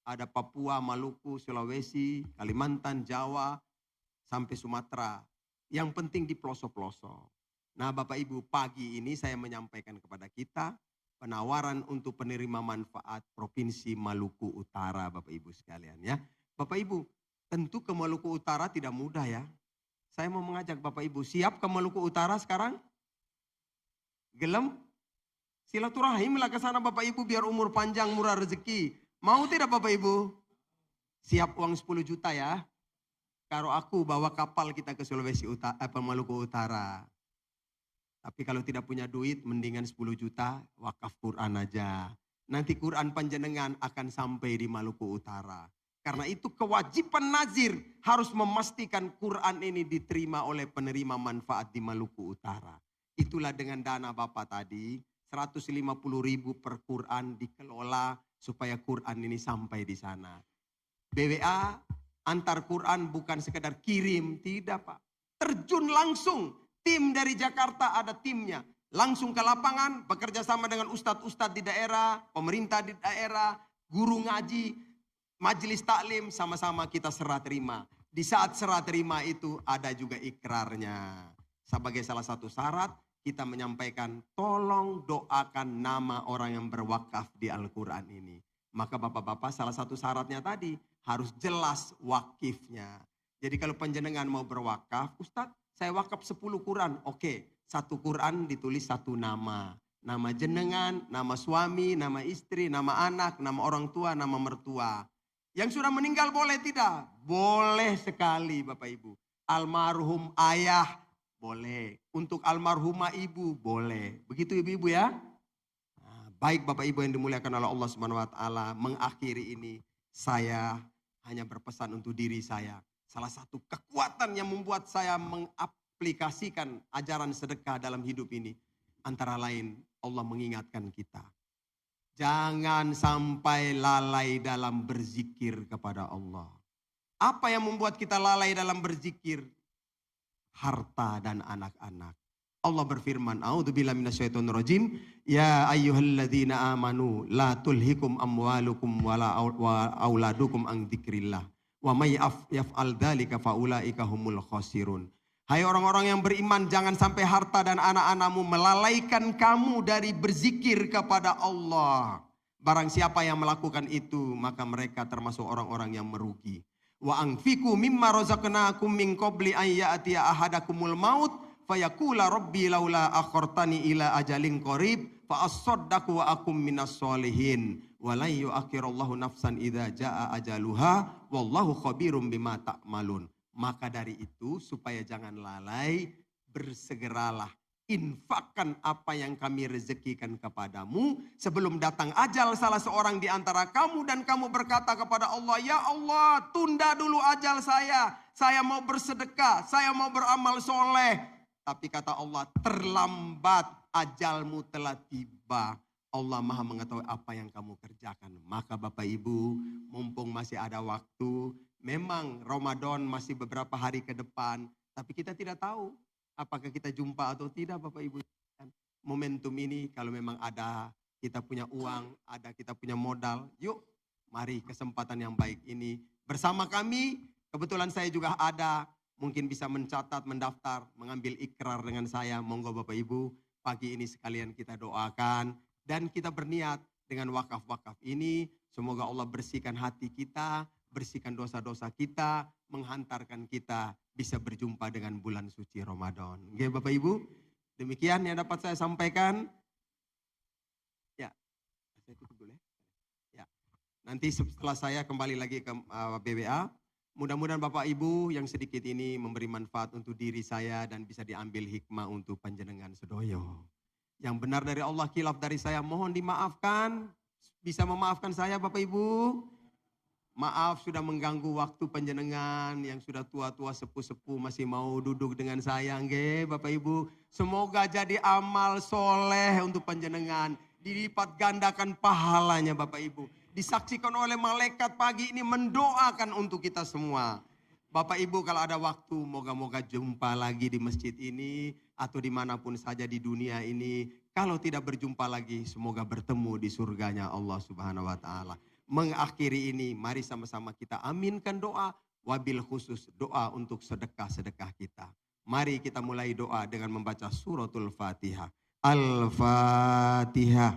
Ada Papua, Maluku, Sulawesi, Kalimantan, Jawa, sampai Sumatera. Yang penting di pelosok-pelosok. Nah Bapak Ibu, pagi ini saya menyampaikan kepada kita penawaran untuk penerima manfaat Provinsi Maluku Utara Bapak Ibu sekalian ya. Bapak Ibu, tentu ke Maluku Utara tidak mudah ya. Saya mau mengajak Bapak Ibu, siap ke Maluku Utara sekarang? Gelem? Silaturahim lah ke sana Bapak Ibu biar umur panjang, murah rezeki. Mau tidak Bapak Ibu? Siap uang 10 juta ya. Kalau aku bawa kapal kita ke Sulawesi Utara, Maluku Utara. Tapi kalau tidak punya duit mendingan 10 juta wakaf Quran aja. Nanti Quran panjenengan akan sampai di Maluku Utara. Karena itu kewajiban nazir harus memastikan Quran ini diterima oleh penerima manfaat di Maluku Utara. Itulah dengan dana Bapak tadi, 150.000 per Quran dikelola supaya Quran ini sampai di sana. BWA antar Quran bukan sekedar kirim, tidak Pak. Terjun langsung, tim dari Jakarta ada timnya. Langsung ke lapangan, bekerja sama dengan ustadz-ustadz di daerah, pemerintah di daerah, guru ngaji, majelis taklim, sama-sama kita serah terima. Di saat serah terima itu ada juga ikrarnya. Sebagai salah satu syarat, kita menyampaikan tolong doakan nama orang yang berwakaf di Al-Quran ini. Maka bapak-bapak salah satu syaratnya tadi harus jelas wakifnya. Jadi kalau panjenengan mau berwakaf, Ustadz saya wakaf 10 Quran. Oke, satu Quran ditulis satu nama. Nama jenengan, nama suami, nama istri, nama anak, nama orang tua, nama mertua. Yang sudah meninggal boleh tidak? Boleh sekali Bapak Ibu. Almarhum ayah boleh. Untuk almarhumah ibu boleh. Begitu ibu-ibu ya. Nah, baik Bapak Ibu yang dimuliakan oleh Allah Subhanahu wa taala, mengakhiri ini saya hanya berpesan untuk diri saya. Salah satu kekuatan yang membuat saya mengaplikasikan ajaran sedekah dalam hidup ini antara lain Allah mengingatkan kita. Jangan sampai lalai dalam berzikir kepada Allah. Apa yang membuat kita lalai dalam berzikir? Harta dan anak-anak. Allah berfirman, a'udzubillahi minasyaitonirrajim, ya ayyuhalladzina amanu la tulhikum amwalukum wala auladukum an dzikrillah wa may yaf'al dzalika faulaika humul khasirun. Hai orang-orang yang beriman, jangan sampai harta dan anak-anakmu melalaikan kamu dari berzikir kepada Allah. Barang siapa yang melakukan itu, maka mereka termasuk orang-orang yang merugi. Wa anfiqu mimma razaqnakum min qabli an ya'tiya ahadakumul maut fayaqula rabbi laula akhartani ila ajalin qarib fa asaddaqu wa akum minas solihin wa la yu'akhirullahu nafsan idza jaa ajaluha wallahu khabirum bima ta'malun. Maka dari itu supaya jangan lalai, bersegeralah. Infakkan apa yang kami rezekikan kepadamu sebelum datang ajal salah seorang di antara kamu dan kamu berkata kepada Allah, ya Allah, tunda dulu ajal saya mau bersedekah, saya mau beramal soleh. Tapi kata Allah, terlambat, ajalmu telah tiba. Allah Maha mengetahui apa yang kamu kerjakan. Maka Bapak Ibu, mumpung masih ada waktu, memang Ramadan masih beberapa hari ke depan, tapi kita tidak tahu apakah kita jumpa atau tidak Bapak Ibu. Momentum ini kalau memang ada, kita punya uang, ada kita punya modal, yuk mari kesempatan yang baik ini bersama kami. Kebetulan saya juga ada, mungkin bisa mencatat, mendaftar, mengambil ikrar dengan saya. Monggo Bapak Ibu, pagi ini sekalian kita doakan dan kita berniat dengan wakaf-wakaf ini. Semoga Allah bersihkan hati kita, bersihkan dosa-dosa kita, menghantarkan kita bisa berjumpa dengan bulan suci Ramadan. Oke Bapak Ibu, demikian yang dapat saya sampaikan. Ya, saya tutup dulu ya. Nanti setelah saya kembali lagi ke BWA. Mudah-mudahan Bapak Ibu yang sedikit ini memberi manfaat untuk diri saya dan bisa diambil hikmah untuk panjenengan sedoyo. Yang benar dari Allah, khilaf dari saya, mohon dimaafkan. Bisa memaafkan saya Bapak Ibu? Maaf sudah mengganggu waktu panjenengan yang sudah tua-tua sepuh-sepuh masih mau duduk dengan saya. Nggih Bapak Ibu, semoga jadi amal soleh untuk panjenengan. Dilipat gandakan pahalanya Bapak Ibu. Disaksikan oleh malaikat pagi ini mendoakan untuk kita semua. Bapak Ibu kalau ada waktu moga-moga jumpa lagi di masjid ini atau dimanapun saja di dunia ini. Kalau tidak berjumpa lagi semoga bertemu di surganya Allah Subhanahu wa Ta'ala. Mengakhiri ini mari sama-sama kita aminkan doa, wabil khusus doa untuk sedekah-sedekah kita. Mari kita mulai doa dengan membaca suratul Fatihah. Al-Fatihah.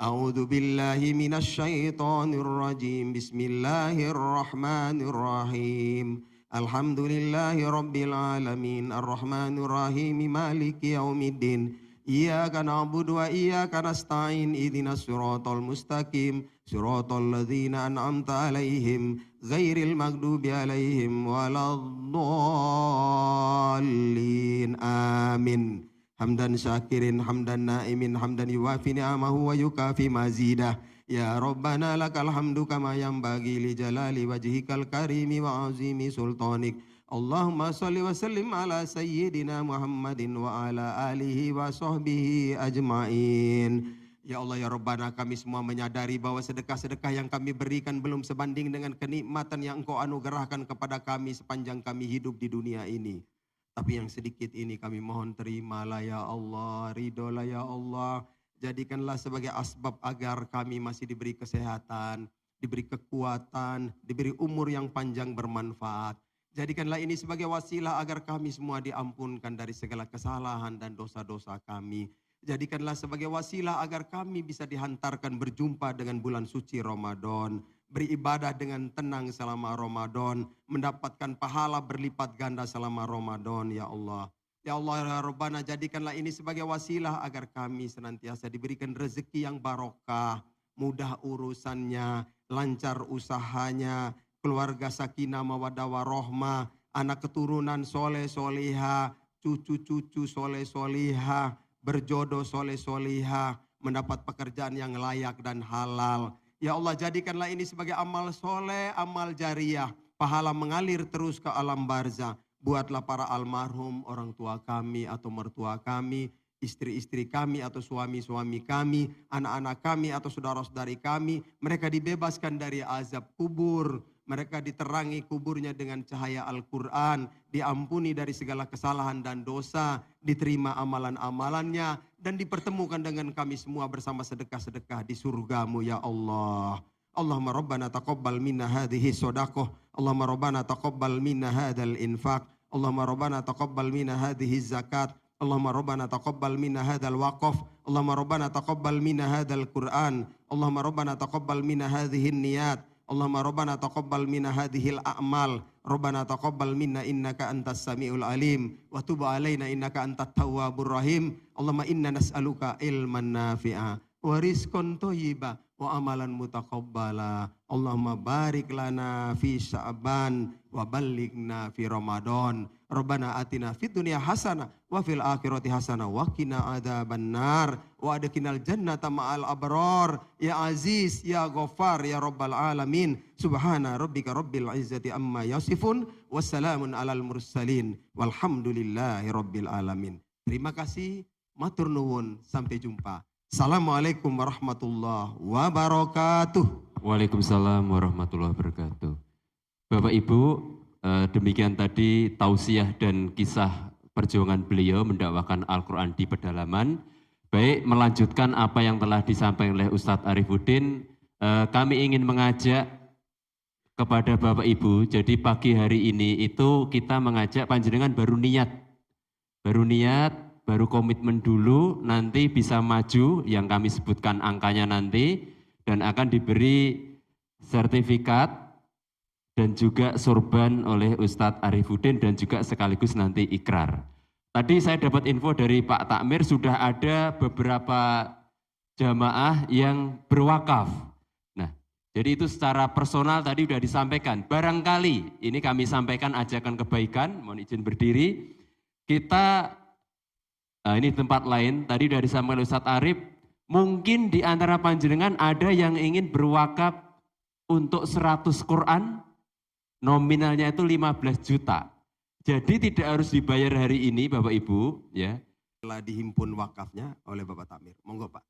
A'udzu billahi minasy syaithanir rajim. Bismillahirrahmanirrahim. Alhamdulillahi rabbil alamin. Arrahmanir rahim. Maliki yaumiddin. Iyyaka na'budu wa iyyaka nasta'in. Ihdinas siratal mustaqim. Siratal ladzina an'amta 'alaihim ghairil maghdubi 'alaihim waladdallin. Amin. Hamdan syakirin, hamdan naimin, hamdan yuwafi ni'amahu wa yukafi mazidah. Ya Rabbana lakal hamdu kama yanbaghi li jalali wajhikal karimi wa azimi sultanik. Allahumma salli wa sallim ala sayyidina Muhammadin wa ala alihi wa sahbihi ajma'in. Ya Allah ya Rabbana, kami semua menyadari bahwa sedekah-sedekah yang kami berikan belum sebanding dengan kenikmatan yang Engkau anugerahkan kepada kami sepanjang kami hidup di dunia ini. Tapi yang sedikit ini kami mohon terimalah ya Allah, ridholah ya Allah. Jadikanlah sebagai asbab agar kami masih diberi kesehatan, diberi kekuatan, diberi umur yang panjang bermanfaat. Jadikanlah ini sebagai wasilah agar kami semua diampunkan dari segala kesalahan dan dosa-dosa kami. Jadikanlah sebagai wasilah agar kami bisa dihantarkan berjumpa dengan bulan suci Ramadan. Beribadah dengan tenang selama Ramadan, mendapatkan pahala berlipat ganda selama Ramadan ya Allah. Ya Allah ya Rabbana, jadikanlah ini sebagai wasilah agar kami senantiasa diberikan rezeki yang barokah, mudah urusannya, lancar usahanya, keluarga sakinah mawaddah warohmah, anak keturunan soleh soliha, cucu-cucu soleh soliha, berjodoh soleh soliha, mendapat pekerjaan yang layak dan halal. Ya Allah, jadikanlah ini sebagai amal soleh, amal jariah. Pahala mengalir terus ke alam barzah. Buatlah para almarhum, orang tua kami atau mertua kami, istri-istri kami atau suami-suami kami, anak-anak kami atau saudara-saudari kami. Mereka dibebaskan dari azab kubur. Mereka diterangi kuburnya dengan cahaya Al-Quran. Diampuni dari segala kesalahan dan dosa. Diterima amalan-amalannya. Dan dipertemukan dengan kami semua bersama sedekah-sedekah di surgamu ya Allah. Allahumma rabbana taqabbal minna hadhihi sodaqoh. Allahumma rabbana taqabbal minna hadhal infaq. Allahumma rabbana taqabbal minna hadhihi zakat. Allahumma rabbana taqabbal minna hadhal waqaf. Allahumma rabbana taqabbal minna hadhal Qur'an. Allahumma rabbana taqabbal minna hadhihi niyat. Allahumma rabbana taqabbal minna hadhil a'mal. Rabbana taqabbal minna innaka antas samiul alim. Wa tub alaina innaka antat tawwabur rahim. Allahumma inna nas'aluka ilman nafi'a wa rizqan thayyiba wa amalan mutaqabbala. Allahumma barik lana fi Sya'ban wa ballighna fi Ramadan. Rabbana atina fid dunya hasanah wa fil akhirati hasanah wa qina adzabannar wa adkhilnal jannata ma'al abrar ya aziz ya ghaffar ya rabbal alamin. Subhana rabbika rabbil izzati amma yasifun wassalamun alal mursalin walhamdulillahi rabbil alamin. Terima kasih, matur nuwun, sampai jumpa. Assalamualaikum warahmatullahi wabarakatuh. Waalaikumsalam warahmatullahi wabarakatuh. Bapak Ibu, demikian tadi tausiah dan kisah perjuangan beliau mendakwakan Al-Quran di pedalaman. Baik, melanjutkan apa yang telah disampaikan oleh Ustadz Arifuddin, kami ingin mengajak kepada Bapak Ibu, jadi pagi hari ini itu kita mengajak panjenengan baru niat, baru komitmen dulu, nanti bisa maju yang kami sebutkan angkanya nanti, dan akan diberi sertifikat dan juga sorban oleh Ustadz Arifuddin dan juga sekaligus nanti ikrar. Tadi saya dapat info dari Pak Takmir sudah ada beberapa jamaah yang berwakaf. Nah, jadi itu secara personal tadi sudah disampaikan. Barangkali ini kami sampaikan ajakan kebaikan, mohon izin berdiri. Kita, ini tempat lain, tadi sudah disampaikan Ustadz Arif, mungkin di antara panjenengan ada yang ingin berwakaf untuk 100 Quran, nominalnya itu 15 juta. Jadi tidak harus dibayar hari ini Bapak Ibu, ya. Telah dihimpun wakafnya oleh Bapak Takmir. Monggo Pak.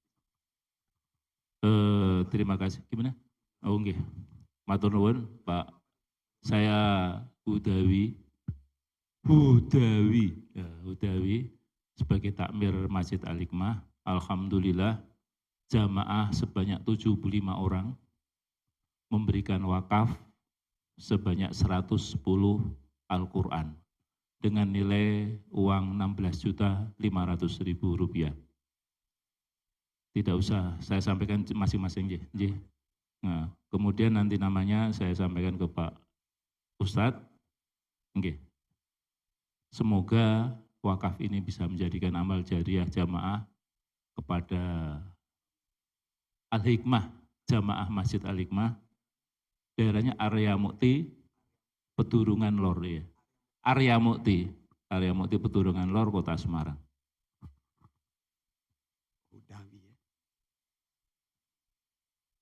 Terima kasih. Gimana? Oh nggih. Matur nuwun Pak. Saya Hudawi sebagai takmir Masjid Al-Hikmah. Alhamdulillah jamaah sebanyak 75 orang memberikan wakaf sebanyak 110 Al-Quran dengan nilai uang 16.500.000 rupiah. Tidak usah saya sampaikan masing-masing. Nah, kemudian nanti namanya saya sampaikan ke Pak Ustadz. Semoga wakaf ini bisa menjadikan amal jariah jamaah kepada Al-Hikmah, jamaah Masjid Al-Hikmah, daerahnya Arya Mukti, Pedurungan Lor ya. Arya Mukti, Pedurungan Lor, Kota Semarang. Hudawi ya.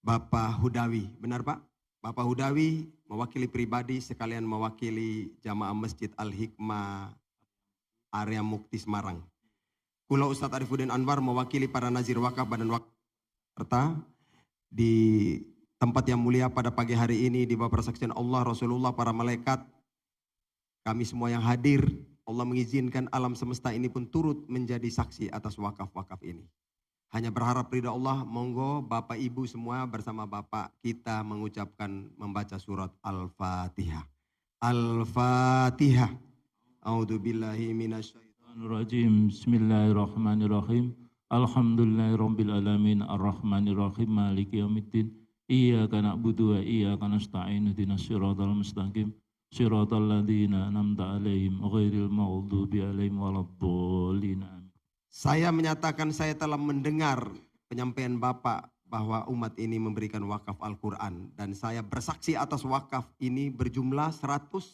Bapak Hudawi, benar Pak? Bapak Hudawi mewakili pribadi sekalian mewakili jamaah Masjid Al-Hikmah Arya Mukti Semarang. Kula Ustadz Arifuddin Anwar mewakili para nazir wakaf Badan Wakaf serta di tempat yang mulia pada pagi hari ini di bawah persaksian Allah, Rasulullah, para malaikat, kami semua yang hadir, Allah mengizinkan alam semesta ini pun turut menjadi saksi atas wakaf-wakaf ini. Hanya berharap ridha Allah, monggo Bapak Ibu semua bersama Bapak kita mengucapkan membaca surat Al-Fatihah. Al-Fatihah. A'udzubillahi minasyaitonirrajim. Bismillahirrahmanirrahim. Alhamdulillahirabbil alamin arrahmanirrahim maliki yaumiddin. Iyyaka na'budu wa iyyaka nasta'in ihdinas siratal mustaqim siratal ladzina an'amta 'alaihim ghairil maghdubi 'alaihim waladdallin. Saya menyatakan saya telah mendengar penyampaian Bapak bahwa umat ini memberikan wakaf Al-Quran dan saya bersaksi atas wakaf ini berjumlah 110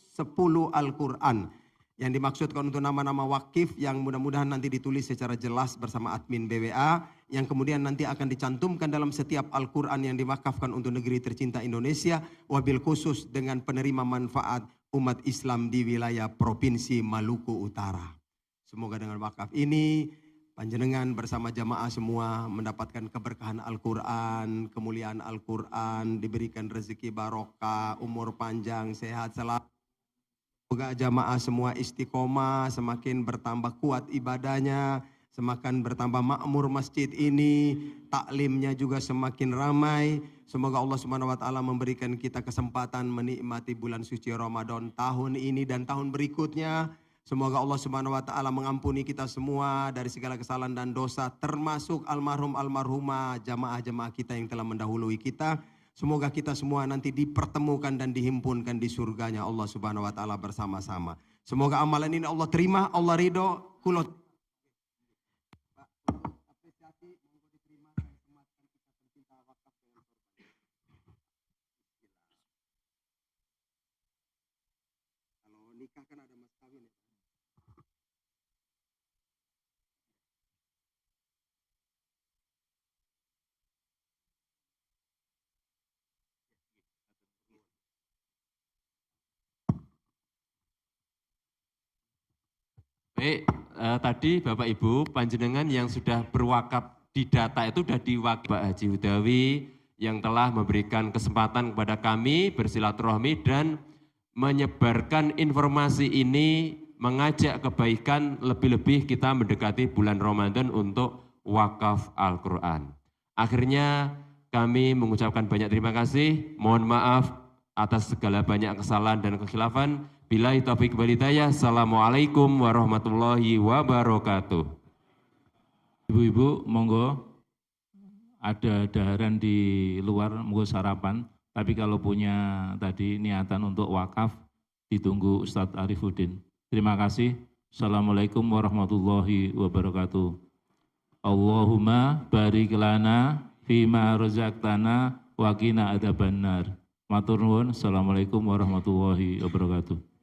Al-Quran. Yang dimaksudkan untuk nama-nama wakif yang mudah-mudahan nanti ditulis secara jelas bersama admin BWA, yang kemudian nanti akan dicantumkan dalam setiap Al-Quran yang diwakafkan untuk negeri tercinta Indonesia, wabil khusus dengan penerima manfaat umat Islam di wilayah Provinsi Maluku Utara. Semoga dengan wakaf ini panjenengan bersama jamaah semua mendapatkan keberkahan Al-Quran, kemuliaan Al-Quran, diberikan rezeki barokah, umur panjang, sehat selalu. Semoga jamaah semua istiqomah, semakin bertambah kuat ibadahnya, semakin bertambah makmur masjid ini, taklimnya juga semakin ramai. Semoga Allah Subhanahu wa taala memberikan kita kesempatan menikmati bulan suci Ramadan tahun ini dan tahun berikutnya. Semoga Allah Subhanahu wa taala mengampuni kita semua dari segala kesalahan dan dosa, termasuk almarhum almarhumah jamaah-jamaah kita yang telah mendahului kita. Semoga kita semua nanti dipertemukan dan dihimpunkan di surganya Allah Subhanahu wa taala bersama-sama. Semoga amalan ini Allah terima, Allah ridho. Kulot nikah kan ada mas kawin ya. Baik, tadi Bapak Ibu panjenengan yang sudah berwakaf di data itu sudah diwakili Pak Haji Hudawi yang telah memberikan kesempatan kepada kami bersilaturahmi dan menyebarkan informasi ini, mengajak kebaikan, lebih-lebih kita mendekati bulan Ramadan untuk wakaf Al-Quran. Akhirnya kami mengucapkan banyak terima kasih, mohon maaf atas segala banyak kesalahan dan kekhilafan. Billahi taufiq wal hidayah. Assalamualaikum warahmatullahi wabarakatuh. Ibu-ibu, monggo ada daharan di luar, monggo sarapan. Tapi kalau punya tadi niatan untuk wakaf, ditunggu Ustadz Arifuddin. Terima kasih. Assalamualaikum warahmatullahi wabarakatuh. Allahumma barik lana fima razaqtana wa qina adzabannar. Matur nuwun. Assalamualaikum warahmatullahi wabarakatuh.